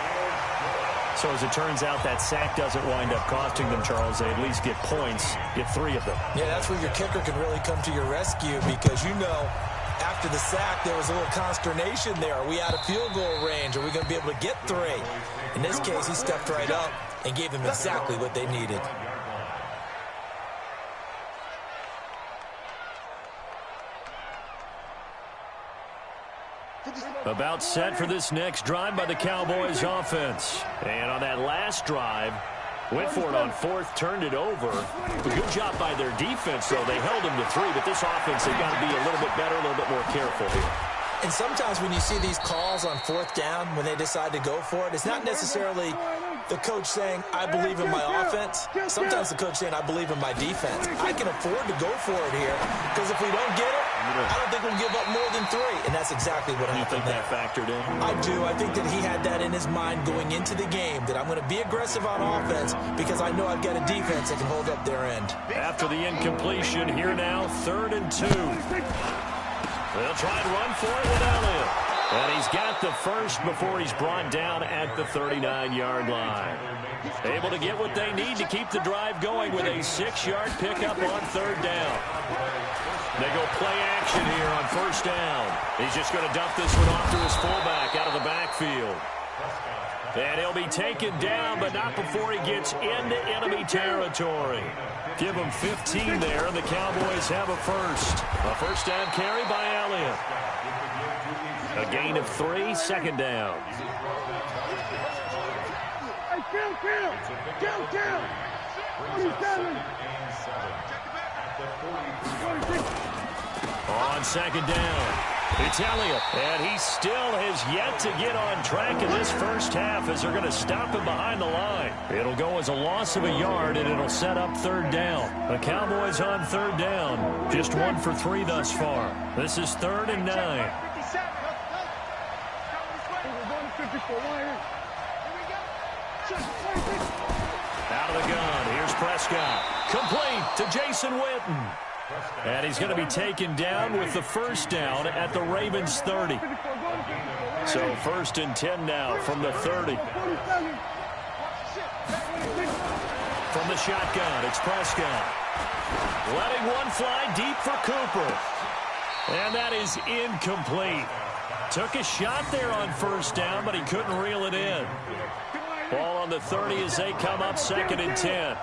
So as it turns out, that sack doesn't wind up costing them, Charles. They at least get points, get 3 of them. Yeah, that's where your kicker can really come to your rescue because, you know, after the sack, there was a little consternation there. Are we out of field goal range? Are we going to be able to get 3? In this case, he stepped right up and gave them exactly what they needed. About set for this next drive by the Cowboys offense. And on that last drive, went for it on 4th, turned it over. A good job by their defense, though. They held them to 3, but this offense, they've got to be a little bit better, a little bit more careful here. And sometimes when you see these calls on 4th down, when they decide to go for it, it's not necessarily the coach saying, I believe in my offense. Sometimes the coach saying, I believe in my defense. I can afford to go for it here because if we don't get it, I don't think we'll give up more than 3. And that's exactly what happened there. You think that factored in? I do. I think that he had that in his mind going into the game, that I'm going to be aggressive on offense because I know I've got a defense that can hold up their end. After the incompletion, here now, 3rd and 2. They'll try and run for it with Elliott. And he's got the first before he's brought down at the 39-yard line. Able to get what they need to keep the drive going with a 6-yard pickup on 3rd down. They go play action here on 1st down. He's just going to dump this one off to his fullback out of the backfield. And he'll be taken down, but not before he gets into enemy territory. Give him 15 there, and the Cowboys have a first. A 1st down carry by Elliott. A gain of 3, 2nd down. Kill. 47. On 2nd down. It's Elliott, and he still has yet to get on track in this first half as they're going to stop him behind the line. It'll go as a loss of a yard, and it'll set up third down. The Cowboys on third down, just 1 for 3 thus far. This is 3rd and 9. Out of the gun, here's Prescott. Complete to Jason Witten. And he's going to be taken down with the first down at the Ravens 30. So 1st and 10 now from the 30. From the shotgun, it's Prescott. Letting one fly deep for Cooper. And that is incomplete. Took a shot there on first down, but he couldn't reel it in. Ball on the 30 as they come up 2nd and 10.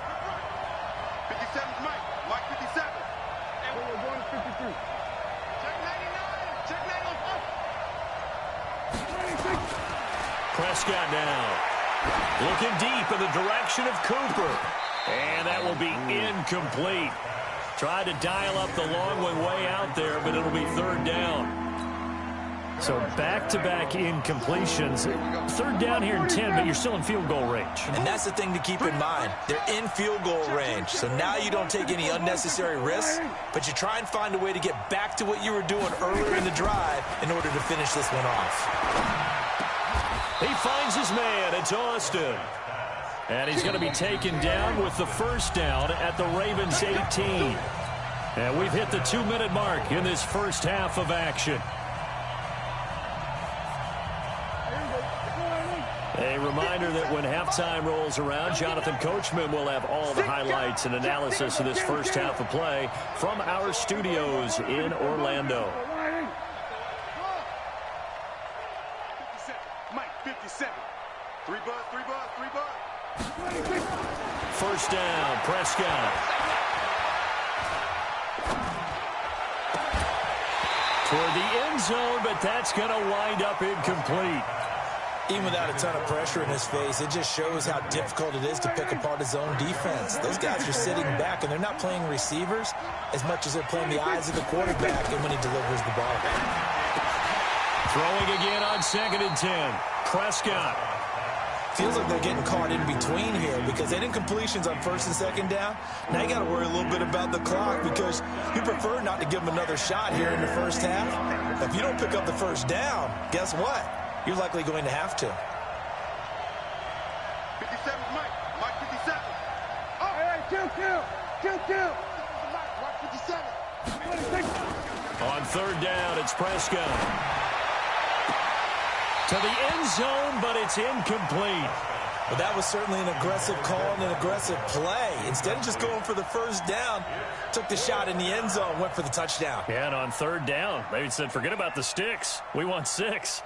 Prescott now looking deep in the direction of Cooper. And that will be incomplete. Tried to dial up the long one way out there, but it'll be 3rd down. So back-to-back incompletions. 3rd down here in 10, but you're still in field goal range. And that's the thing to keep in mind. They're in field goal range. So now you don't take any unnecessary risks, but you try and find a way to get back to what you were doing earlier in the drive in order to finish this one off. He finds his man. It's Austin. And he's going to be taken down with the first down at the Ravens 18. And we've hit the 2-minute mark in this first half of action. A reminder that when halftime rolls around, Jonathan Coachman will have all the highlights and analysis of this first half of play from our studios in Orlando. 57. 3 buzz. First down, Prescott. Toward the end zone, but that's going to wind up incomplete. Even without a ton of pressure in his face, it just shows how difficult it is to pick apart his own defense. Those guys are sitting back, and they're not playing receivers as much as they're playing the eyes of the quarterback and when he delivers the ball. Throwing again on 2nd and 10. Prescott. Feels like they're getting caught in between here because they didn't completions on 1st and 2nd down. Now you got to worry a little bit about the clock because you prefer not to give them another shot here in the first half. If you don't pick up the first down, guess what? You're likely going to have to. 57, Mike 57. All right, kill. Mike 57. On 3rd down, it's Prescott. To the end zone, but it's incomplete. Well, that was certainly an aggressive call and an aggressive play. Instead of just going for the first down, took the shot in the end zone, went for the touchdown. Yeah, and on 3rd down, they said, forget about the sticks. We want 6.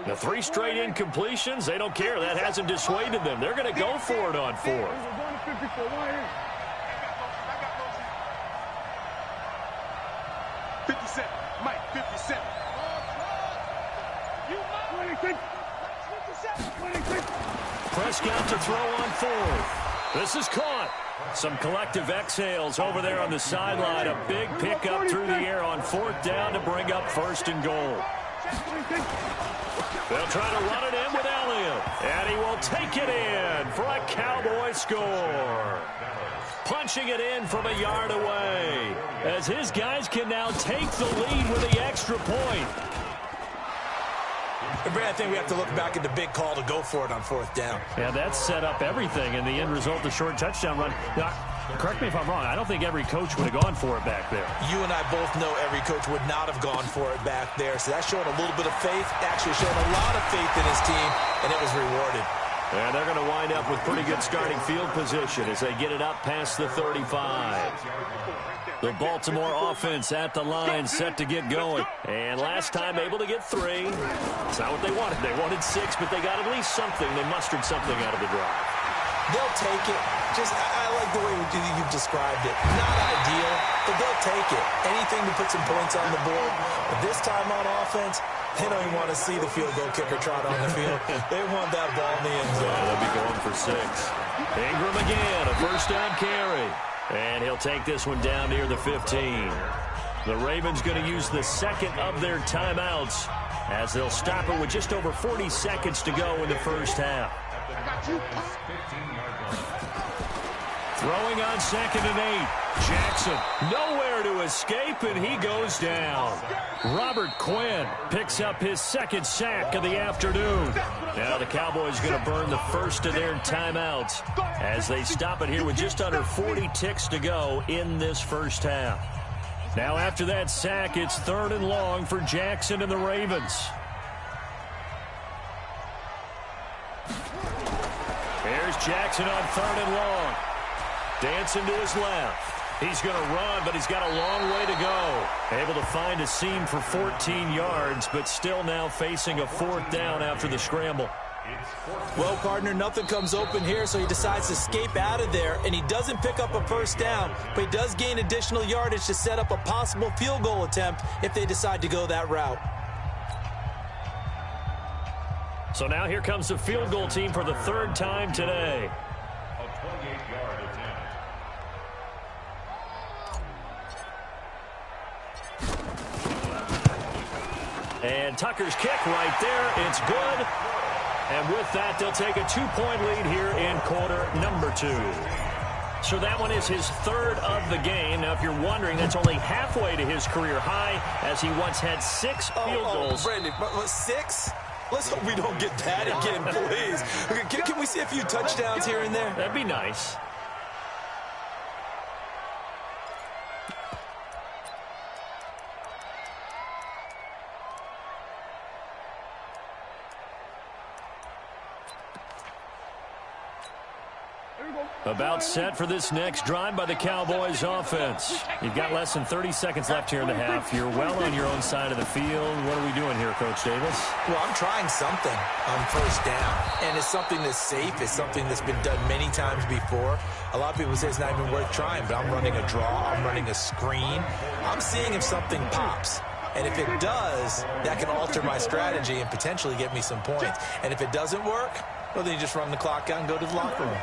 The 3 straight incompletions, they don't care. That hasn't dissuaded them. They're going to go for it on 4th. 57, Mike 57. Prescott to throw on 4th. This is caught. Some collective exhales over there on the sideline. A big pickup through the air on 4th down to bring up 1st and goal. They'll try to run it in with Elliott. And he will take it in for a Cowboy score. Punching it in from a yard away. As his guys can now take the lead with the extra point. And Brad, I think we have to look back at the big call to go for it on 4th down. Yeah, that set up everything in the end result, the short touchdown run. Now, correct me if I'm wrong, I don't think every coach would have gone for it back there. You and I both know every coach would not have gone for it back there. So that's showing a little bit of faith, actually showing a lot of faith in his team, and it was rewarded. And they're going to wind up with pretty good starting field position as they get it up past the 35. The Baltimore offense at the line, set to get going. And last time able to get 3. It's not what they wanted. They wanted 6, but they got at least something. They mustered something out of the drive. They'll take it. I like the way you've described it. Not ideal, but they'll take it. Anything to put some points on the board. But this time on offense, They don't even want to see the field goal kicker trot on the field. They want that ball in the end zone. Yeah, they'll be going for 6. Ingram again, a first down carry. And he'll take this one down near the 15. The Ravens going to use the second of their timeouts as they'll stop it with just over 40 seconds to go in the first half. Throwing on 2nd and 8. Jackson nowhere to escape, and he goes down. Robert Quinn picks up his 2nd sack of the afternoon. Now the Cowboys going to burn the first of their timeouts as they stop it here with just under 40 ticks to go in this first half. Now after that sack, it's 3rd and long for Jackson and the Ravens. Here's Jackson on 3rd and long. Dancing to his left. He's going to run, but he's got a long way to go. Able to find a seam for 14 yards, but still now facing a 4th down after the scramble. Well, partner, nothing comes open here, so he decides to escape out of there, and he doesn't pick up a first down, but he does gain additional yardage to set up a possible field goal attempt if they decide to go that route. So now here comes the field goal team for the 3rd time today. A 28-yard attempt. And Tucker's kick right there. It's good. And with that, they'll take a 2-point lead here in quarter number 2. So that one is his 3rd of the game. Now, if you're wondering, that's only halfway to his career high, as he once had 6 field goals. Brandon, 6? Let's hope we don't get that again, please. Can we see a few touchdowns here and there? That'd be nice. About set for this next drive by the Cowboys offense. You've got less than 30 seconds left here in the half. You're well on your own side of the field. What are we doing here, Coach Davis? Well, I'm trying something on first down, and it's something that's safe. It's something that's been done many times before. A lot of people say it's not even worth trying, but I'm running a draw. I'm running a screen. I'm seeing if something pops. And if it does, that can alter my strategy and potentially get me some points. And if it doesn't work, well, then you just run the clock out and go to the locker room.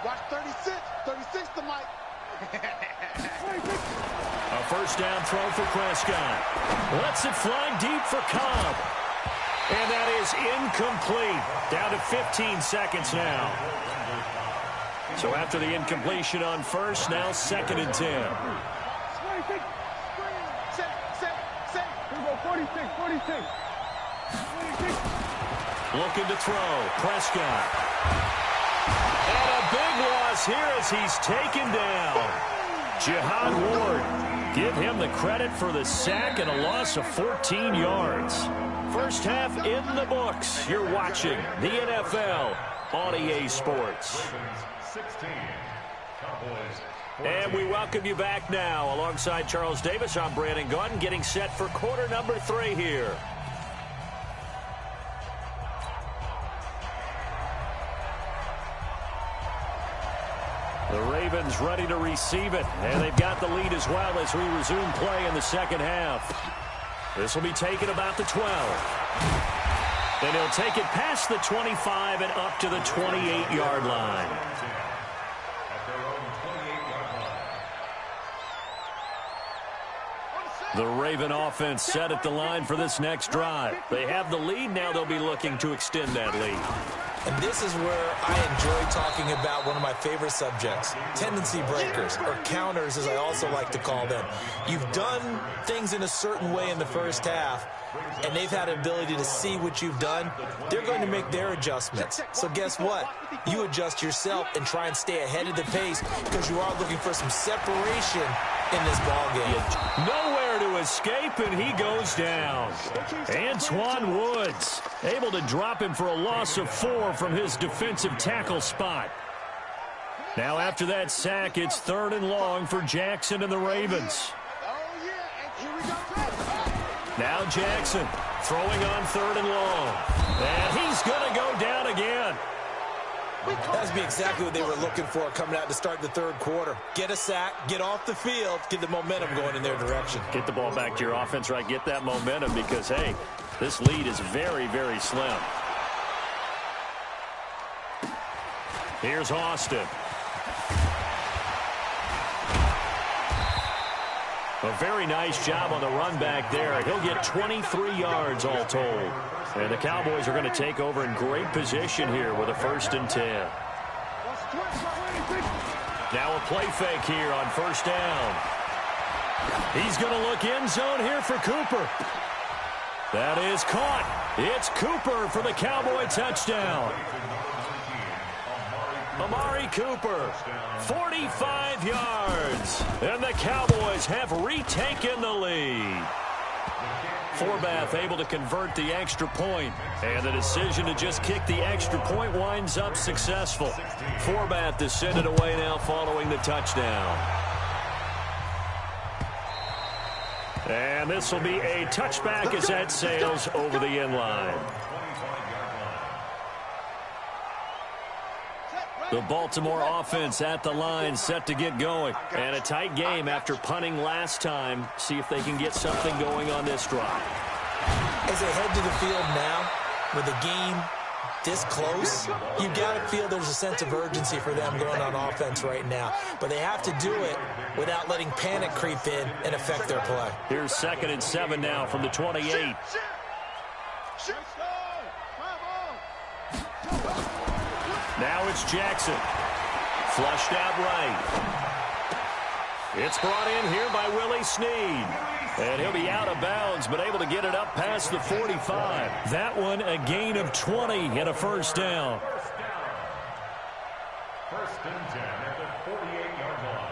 Watch 36 to Mike. A first down throw for Prescott. Lets it fly deep for Cobb. And that is incomplete. Down to 15 seconds now. So after the incompletion on first, now 2nd and 10. 46. Looking to throw. Prescott. And a big loss here as he's taken down. Jihad Ward. Give him the credit for the sack and a loss of 14 yards. First half in the books. You're watching the NFL on EA Sports. 16. Cowboys. And we welcome you back now. Alongside Charles Davis, I'm Brandon Gaudin, getting set for quarter number 3 here. The Ravens ready to receive it, and they've got the lead as well as we resume play in the second half. This will be taken about the 12. Then he'll take it past the 25 and up to the 28-yard line. The Raven offense set at the line for this next drive. They have the lead. Now they'll be looking to extend that lead. And this is where I enjoy talking about one of my favorite subjects, tendency breakers, or counters as I also like to call them. You've done things in a certain way in the first half, and they've had an ability to see what you've done. They're going to make their adjustments. So guess what? You adjust yourself and try and stay ahead of the pace because you are looking for some separation in this ballgame. Nowhere to escape, and he goes down. Antoine Woods able to drop him for a loss of 4 from his defensive tackle spot. Now after that sack, it's 3rd and long for Jackson and the Ravens. Now Jackson throwing on 3rd and long. And he's going to go down again. That would be exactly what they were looking for coming out to start the third quarter. Get a sack, get off the field, get the momentum going in their direction. Get the ball back to your offense, right? Get that momentum because, hey, this lead is very, very slim. Here's Austin. A very nice job on the run back there. He'll get 23 yards all told. And the Cowboys are going to take over in great position here with a 1st and 10. Now a play fake here on 1st down. He's going to look end zone here for Cooper. That is caught. It's Cooper for the Cowboy touchdown. Amari Cooper, 45 yards. And the Cowboys have retaken the lead. Forbath able to convert the extra point, and the decision to just kick the extra point winds up successful. Forbath is sent it away now following the touchdown. And this will be a touchback as that sails over the end line. The Baltimore offense at the line, set to get going. And a tight game after punting last time. See if they can get something going on this drive. As they head to the field now, with the game this close, you've got to feel there's a sense of urgency for them going on offense right now. But they have to do it without letting panic creep in and affect their play. Here's 2nd and 7 now from the 28. Now it's Jackson. Flushed out right. It's brought in here by Willie Snead. And he'll be out of bounds, but able to get it up past the 45. That one a gain of 20 and a 1st down. 1st and 10 at the 48-yard line.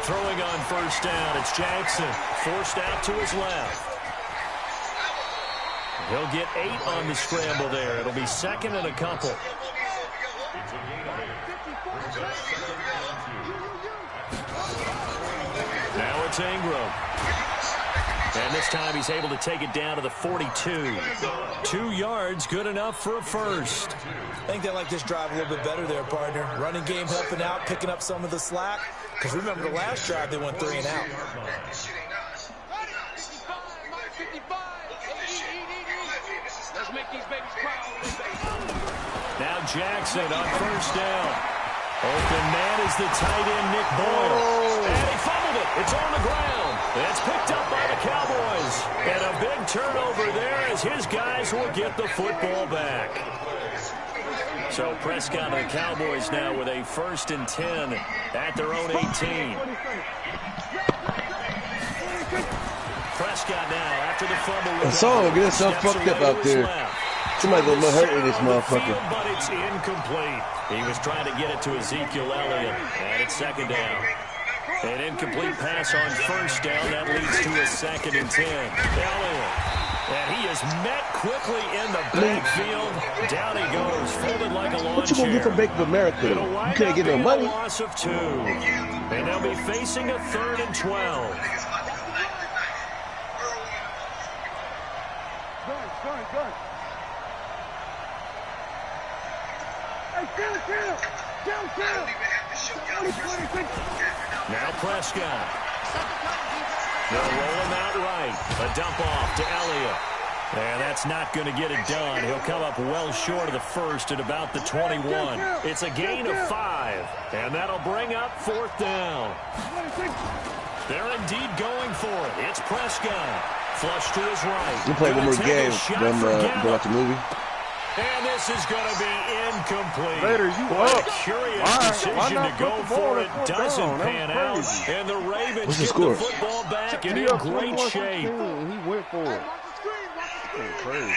Throwing on 1st down, it's Jackson. Forced out to his left. He'll get 8 on the scramble there. It'll be 2nd and a couple. Now it's Ingram. And this time he's able to take it down to the 42. 2 yards, good enough for a 1st. I think they like this drive a little bit better there, partner. Running game helping out, picking up some of the slack. Because remember the last drive they went 3 and out. Now Jackson on 1st down. Open man is the tight end, Nick Boyle. And he fumbled it. It's on the ground. It's picked up by the Cowboys. And a big turnover there as his guys will get the football back. So Prescott and the Cowboys now with a 1st and 10 at their own 18. Prescott now after the fumble. That's all. Get yourself fucked up out there. Somebody's a little hurt in this motherfucker. But it's incomplete. He was trying to get it to Ezekiel Elliott. And it's 2nd down. An incomplete pass on 1st down. That leads to a 2nd and 10. Elliott. And he is met quickly in the backfield. Down he goes, folded like a lawn chair. What you gonna get from Bank of America? You can't get no money. Loss of 2. And they'll be facing a 3rd and 12. Good. Now Prescott. They'll roll him out right. A dump off to Elliott. And that's not going to get it done. He'll come up well short of the 1st at about the 21. It's a gain of 5. And that'll bring up 4th down. They're indeed going for it. It's Prescott. Flush to his right. You play one more game, then go out the movie. And this is going to be incomplete. Later, you what up. a curious decision to go for it. Doesn't pan out. And the Ravens get the football back and in great shape. He went for it. Crazy.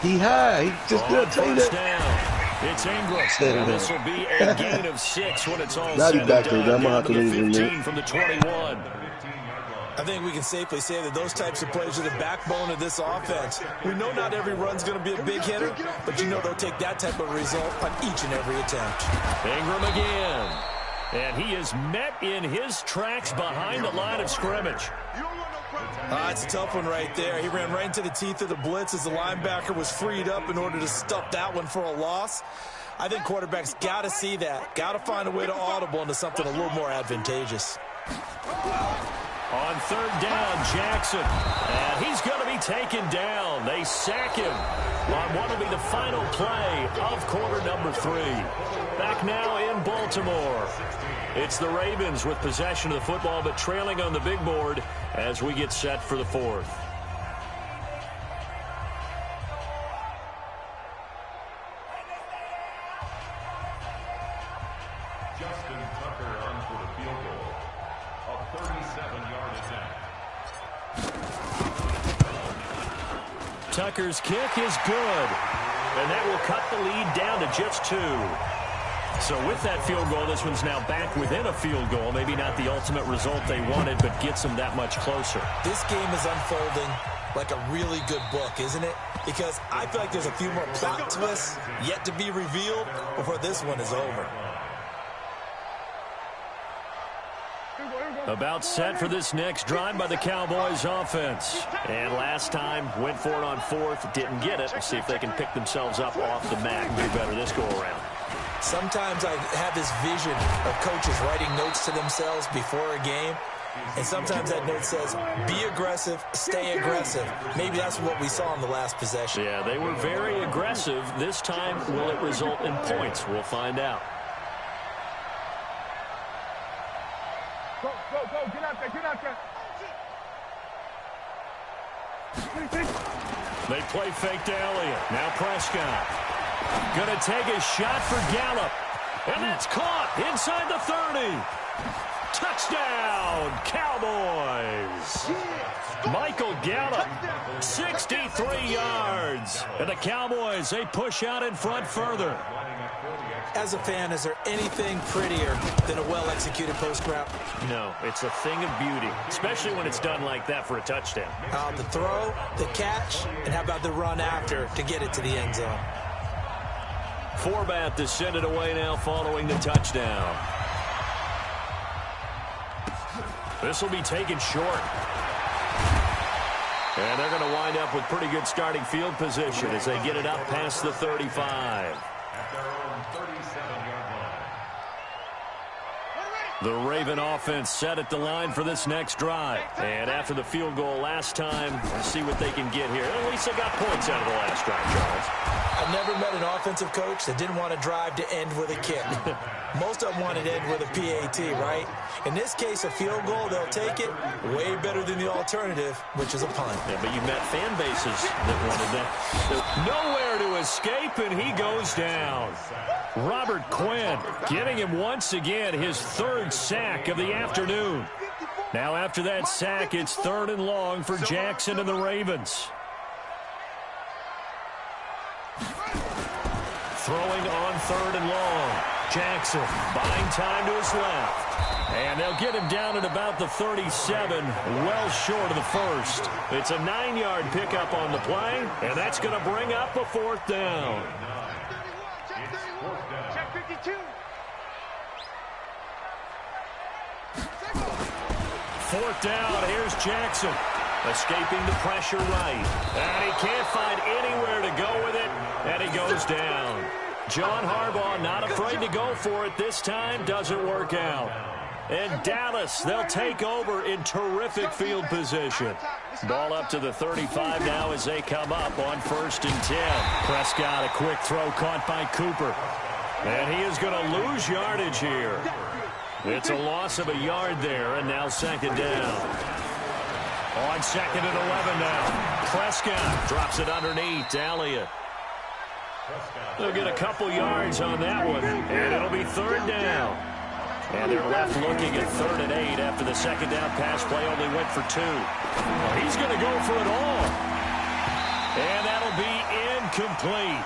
He high. He just did first down. It's Ingram. And this will be a gain of 6 when it's all said and done. Down to the 15 from the 21. I think we can safely say that those types of plays are the backbone of this offense. We know not every run's going to be a big hitter, but you know they'll take that type of result on each and every attempt. Ingram again. And he is met in his tracks behind the line of scrimmage. It's a tough one right there. He ran right into the teeth of the blitz as the linebacker was freed up in order to stuff that one for a loss. I think quarterbacks got to see that. Got to find a way to audible into something a little more advantageous. On third down, Jackson. And he's going to be taken down. They sack him on what will be the final play of quarter number 3. Back now in Baltimore. It's the Ravens with possession of the football, but trailing on the big board as we get set for the 4th. Tucker's kick is good, and that will cut the lead down to just 2. So with that field goal, this one's now back within a field goal. Maybe not the ultimate result they wanted, but gets them that much closer. This game is unfolding like a really good book, isn't it? Because I feel like there's a few more plot twists yet to be revealed before this one is over. About set for this next drive by the Cowboys offense. And last time, went for it on 4th, didn't get it. We'll see if they can pick themselves up off the mat and do better this go-around. Sometimes I have this vision of coaches writing notes to themselves before a game. And sometimes that note says, be aggressive, stay aggressive. Maybe that's what we saw in the last possession. Yeah, they were very aggressive. This time, will it result in points? We'll find out. Go, get out there. They play fake to Elliott. Now Prescott. Gonna take a shot for Gallup. And that's caught inside the 30. Touchdown, Cowboys. Michael Gallup, 63 yards. And the Cowboys, they push out in front further. As a fan, is there anything prettier than a well-executed post route? No, it's a thing of beauty, especially when it's done like that for a touchdown. The throw, the catch, and how about the run after to get it to the end zone? Forbath to send it away now following the touchdown. This will be taken short. And they're going to wind up with pretty good starting field position as they get it up past the 35. The Raven offense set at the line for this next drive. And after the field goal last time, let's see what they can get here. At least they got points out of the last drive, Charles. I've never met an offensive coach that didn't want to drive to end with a kick. Most of them wanted to end with a PAT, right? In this case, a field goal, they'll take it. Way better than the alternative, which is a punt. Yeah, but you met fan bases that wanted that. Nowhere to escape, and he goes down. Robert Quinn getting him once again his 3rd sack of the afternoon. Now after that sack, it's 3rd and long for Jackson and the Ravens. Throwing on 3rd and long. Jackson buying time to his left. And they'll get him down at about the 37, well short of the 1st. It's a 9-yard pickup on the play, and that's going to bring up a 4th down. Check 52. 4th down, here's Jackson. Escaping the pressure right. And he can't find anywhere to go with it, and he goes down. John Harbaugh not afraid to go for it this time. Doesn't work out. And Dallas, they'll take over in terrific field position. Ball up to the 35 now as they come up on 1st and 10. Prescott, a quick throw caught by Cooper. And he is going to lose yardage here. It's a loss of a yard there, and now 2nd down. On 2nd and 11 now. Prescott drops it underneath Elliott. They'll get a couple yards on that one, and it'll be 3rd down. And they're left looking at 3rd and 8 after the 2nd down pass play only went for 2. He's going to go for it all. And that'll be incomplete.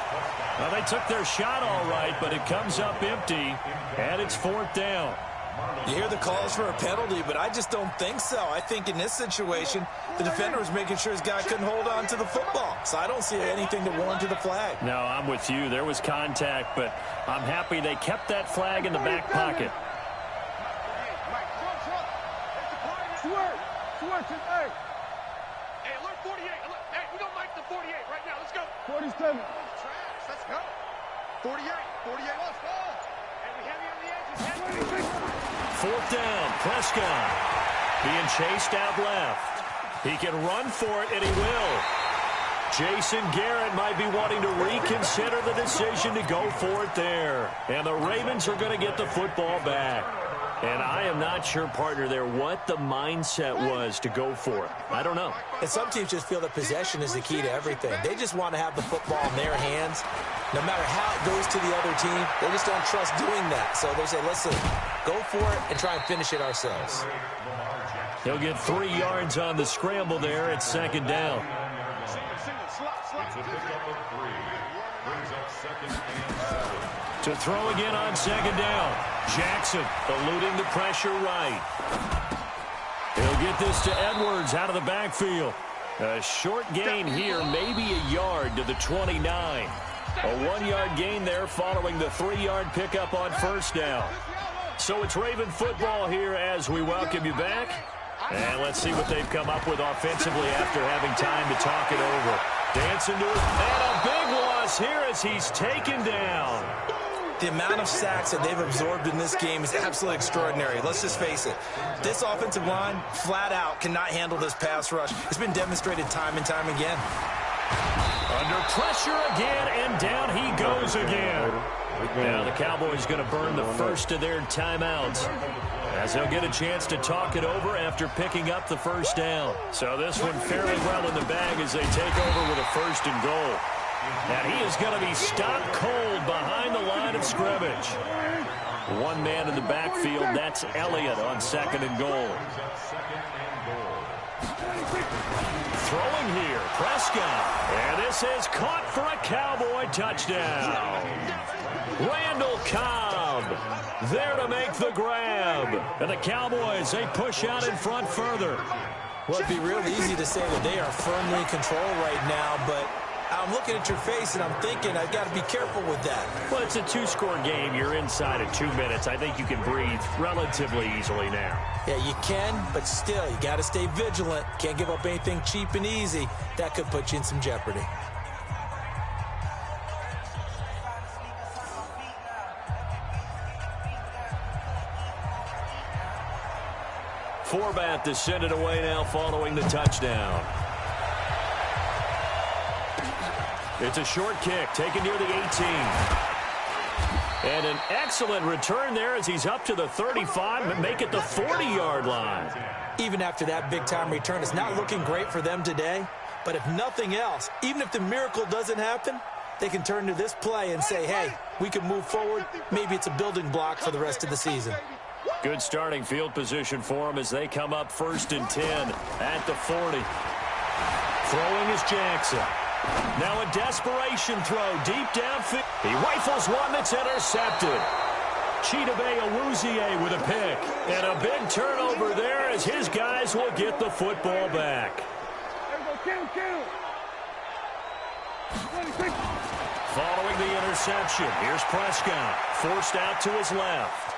Well, they took their shot all right, but it comes up empty, and it's 4th down. You hear the calls for a penalty, but I just don't think so. I think in this situation, the defender was making sure his guy couldn't hold on to the football. So I don't see anything to warrant the flag. No, I'm with you. There was contact, but I'm happy they kept that flag in the back pocket. Hey, alert 48. Hey, we don't like the 48 right now. Let's go. 47. Let's go. 48. 48. Let's go. And we heavy on the edges. Fourth down, Prescott being chased out left. He can run for it, and he will. Jason Garrett might be wanting to reconsider the decision to go for it there. And the Ravens are going to get the football back. And I am not sure, partner, there what the mindset was to go for it. I don't know. And some teams just feel that possession is the key to everything. They just want to have the football in their hands. No matter how it goes to the other team, they just don't trust doing that. So they say, listen, go for it and try and finish it ourselves. He'll get 3 yards on the scramble there at second down. To throw again on second down. Jackson eluding the pressure right. He'll get this to Edwards out of the backfield. A short gain here, maybe a yard to the 29. A 1-yard gain there following the 3-yard pickup on first down. So it's Raven football here as we welcome you back. And let's see what they've come up with offensively after having time to talk it over. Dancing to it. And a big loss here as he's taken down. The amount of sacks that they've absorbed in this game is absolutely extraordinary. Let's just face it. This offensive line, flat out, cannot handle this pass rush. It's been demonstrated time and time again. Under pressure again, and down he goes again. Now the Cowboys going to burn the first of their timeouts as they'll get a chance to talk it over after picking up the first down. So this one fairly well in the bag as they take over with a first and goal. And he is going to be stopped cold behind the line of scrimmage. One man in the backfield, that's Elliott on second and goal. Throwing here, Prescott. And this is caught for a Cowboy touchdown. Randall Cobb there to make the grab. And the Cowboys, they push out in front further. Well, it'd be real easy to say that they are firmly in control right now, but I'm looking at your face and I'm thinking I've got to be careful with that. Well, it's a 2-score game. You're inside of 2 minutes. I think you can breathe relatively easily now. Yeah, you can, but still, you got to stay vigilant. Can't give up anything cheap and easy. That could put you in some jeopardy. Forbath to send it away now following the touchdown. It's a short kick taken near the 18. And an excellent return there as he's up to the 35 and make it the 40-yard line. Even after that big-time return, it's not looking great for them today. But if nothing else, even if the miracle doesn't happen, they can turn to this play and say, hey, we can move forward. Maybe it's a building block for the rest of the season. Good starting field position for them as they come up 1st and 10 at the 40. Throwing is Jackson. Now a desperation throw deep downfield. He rifles one that's intercepted. Chidobe Awuzie with a pick. And a big turnover there as his guys will get the football back. Following the interception, here's Prescott. Forced out to his left.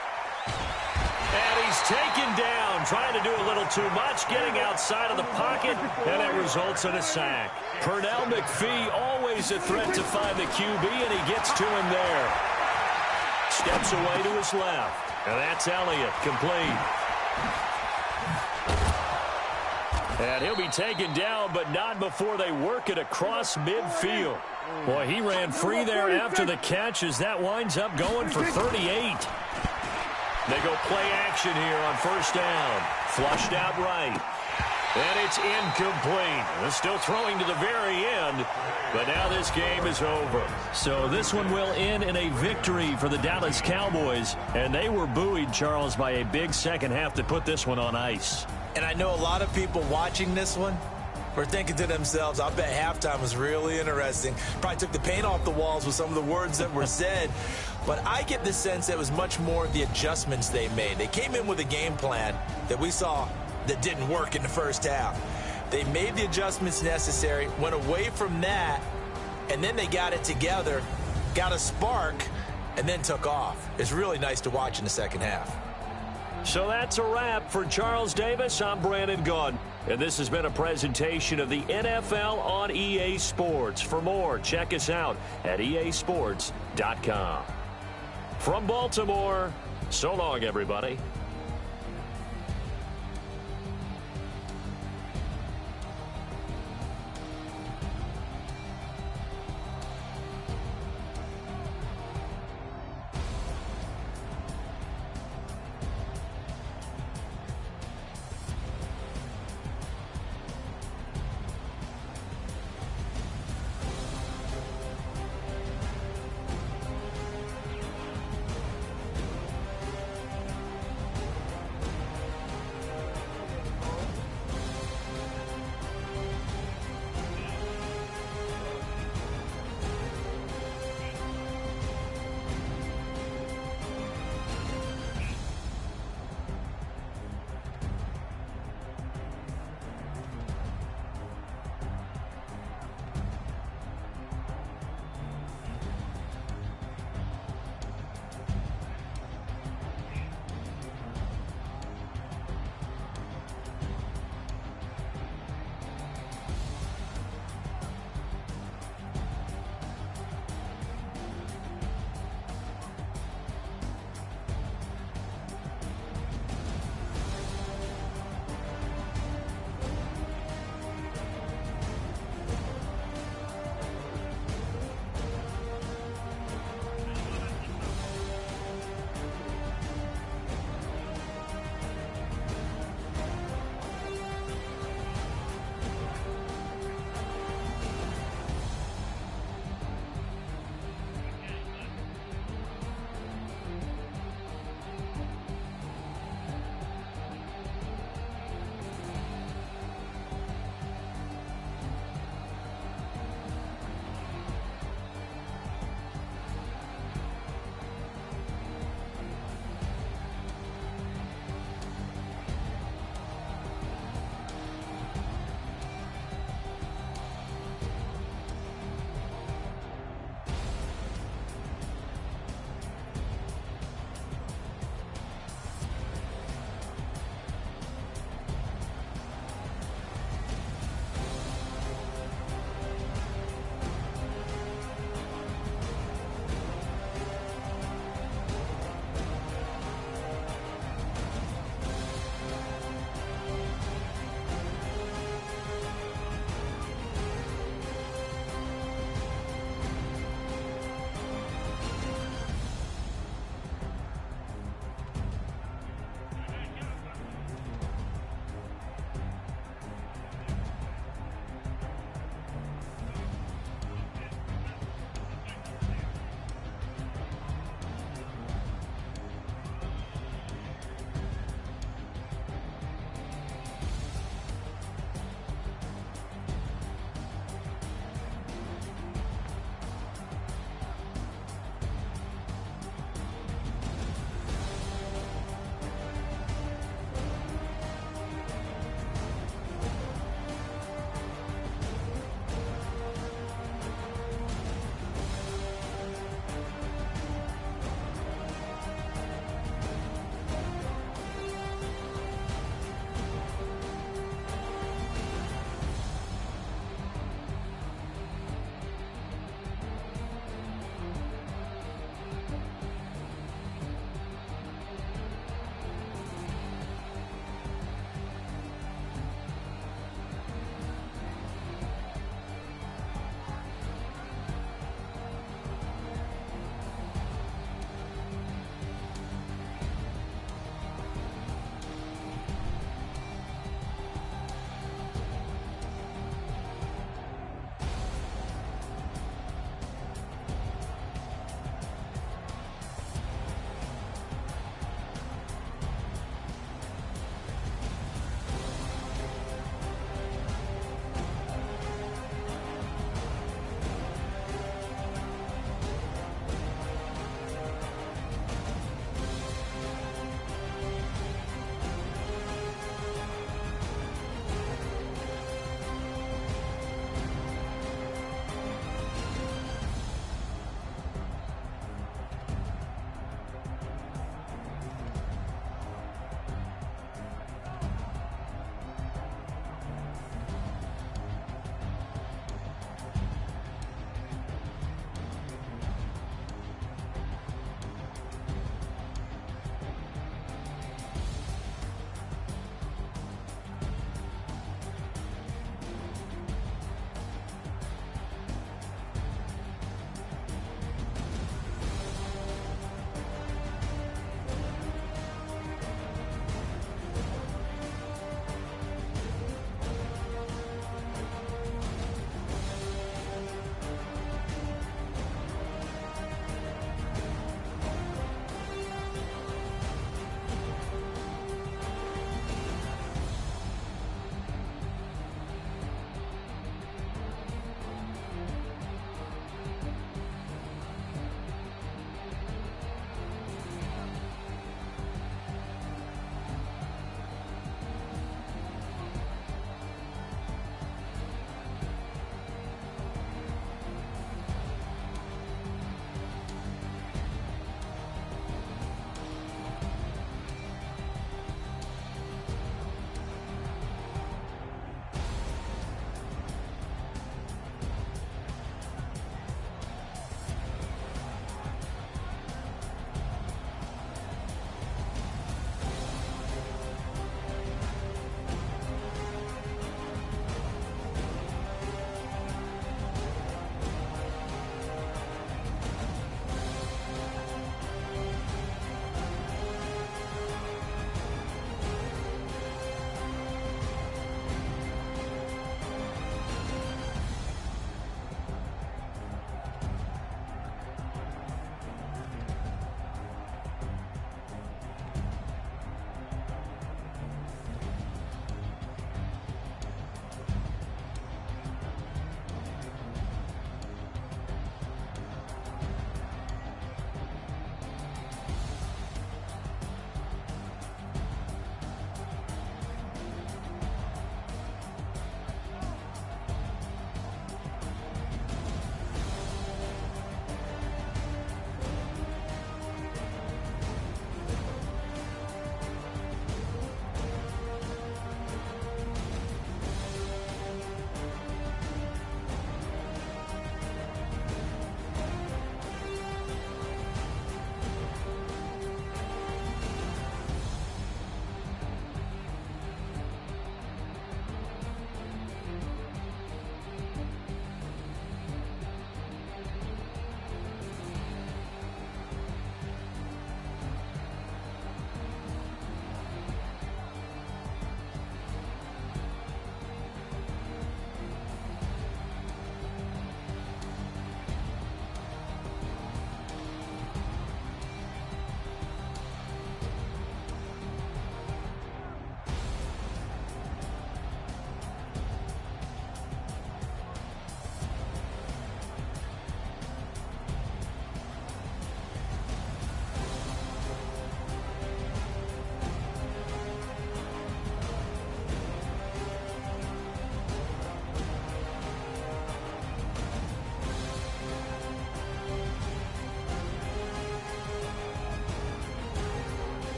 And he's taken down, trying to do a little too much, getting outside of the pocket, and it results in a sack. Pernell McPhee, always a threat to find the QB, and he gets to him there. Steps away to his left, and that's Elliott, complete. And he'll be taken down, but not before they work it across midfield. Boy, he ran free there after the catch as that winds up going for 38. They go play action here on first down. Flushed out right. And it's incomplete. They're still throwing to the very end, but now this game is over. So this one will end in a victory for the Dallas Cowboys, and they were buoyed, Charles, by a big second half that put this one on ice. And I know a lot of people watching this one, were thinking to themselves, I bet halftime was really interesting. Probably took the paint off the walls with some of the words that were said. But I get the sense that it was much more the adjustments they made. They came in with a game plan that we saw that didn't work in the first half. They made the adjustments necessary, went away from that, and then they got it together, got a spark, and then took off. It's really nice to watch in the second half. So that's a wrap for Charles Davis. I'm Brandon Gunn. And this has been a presentation of the NFL on EA Sports. For more, check us out at easports.com. From Baltimore, so long, everybody.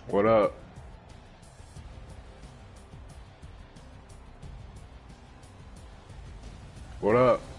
What up? What up?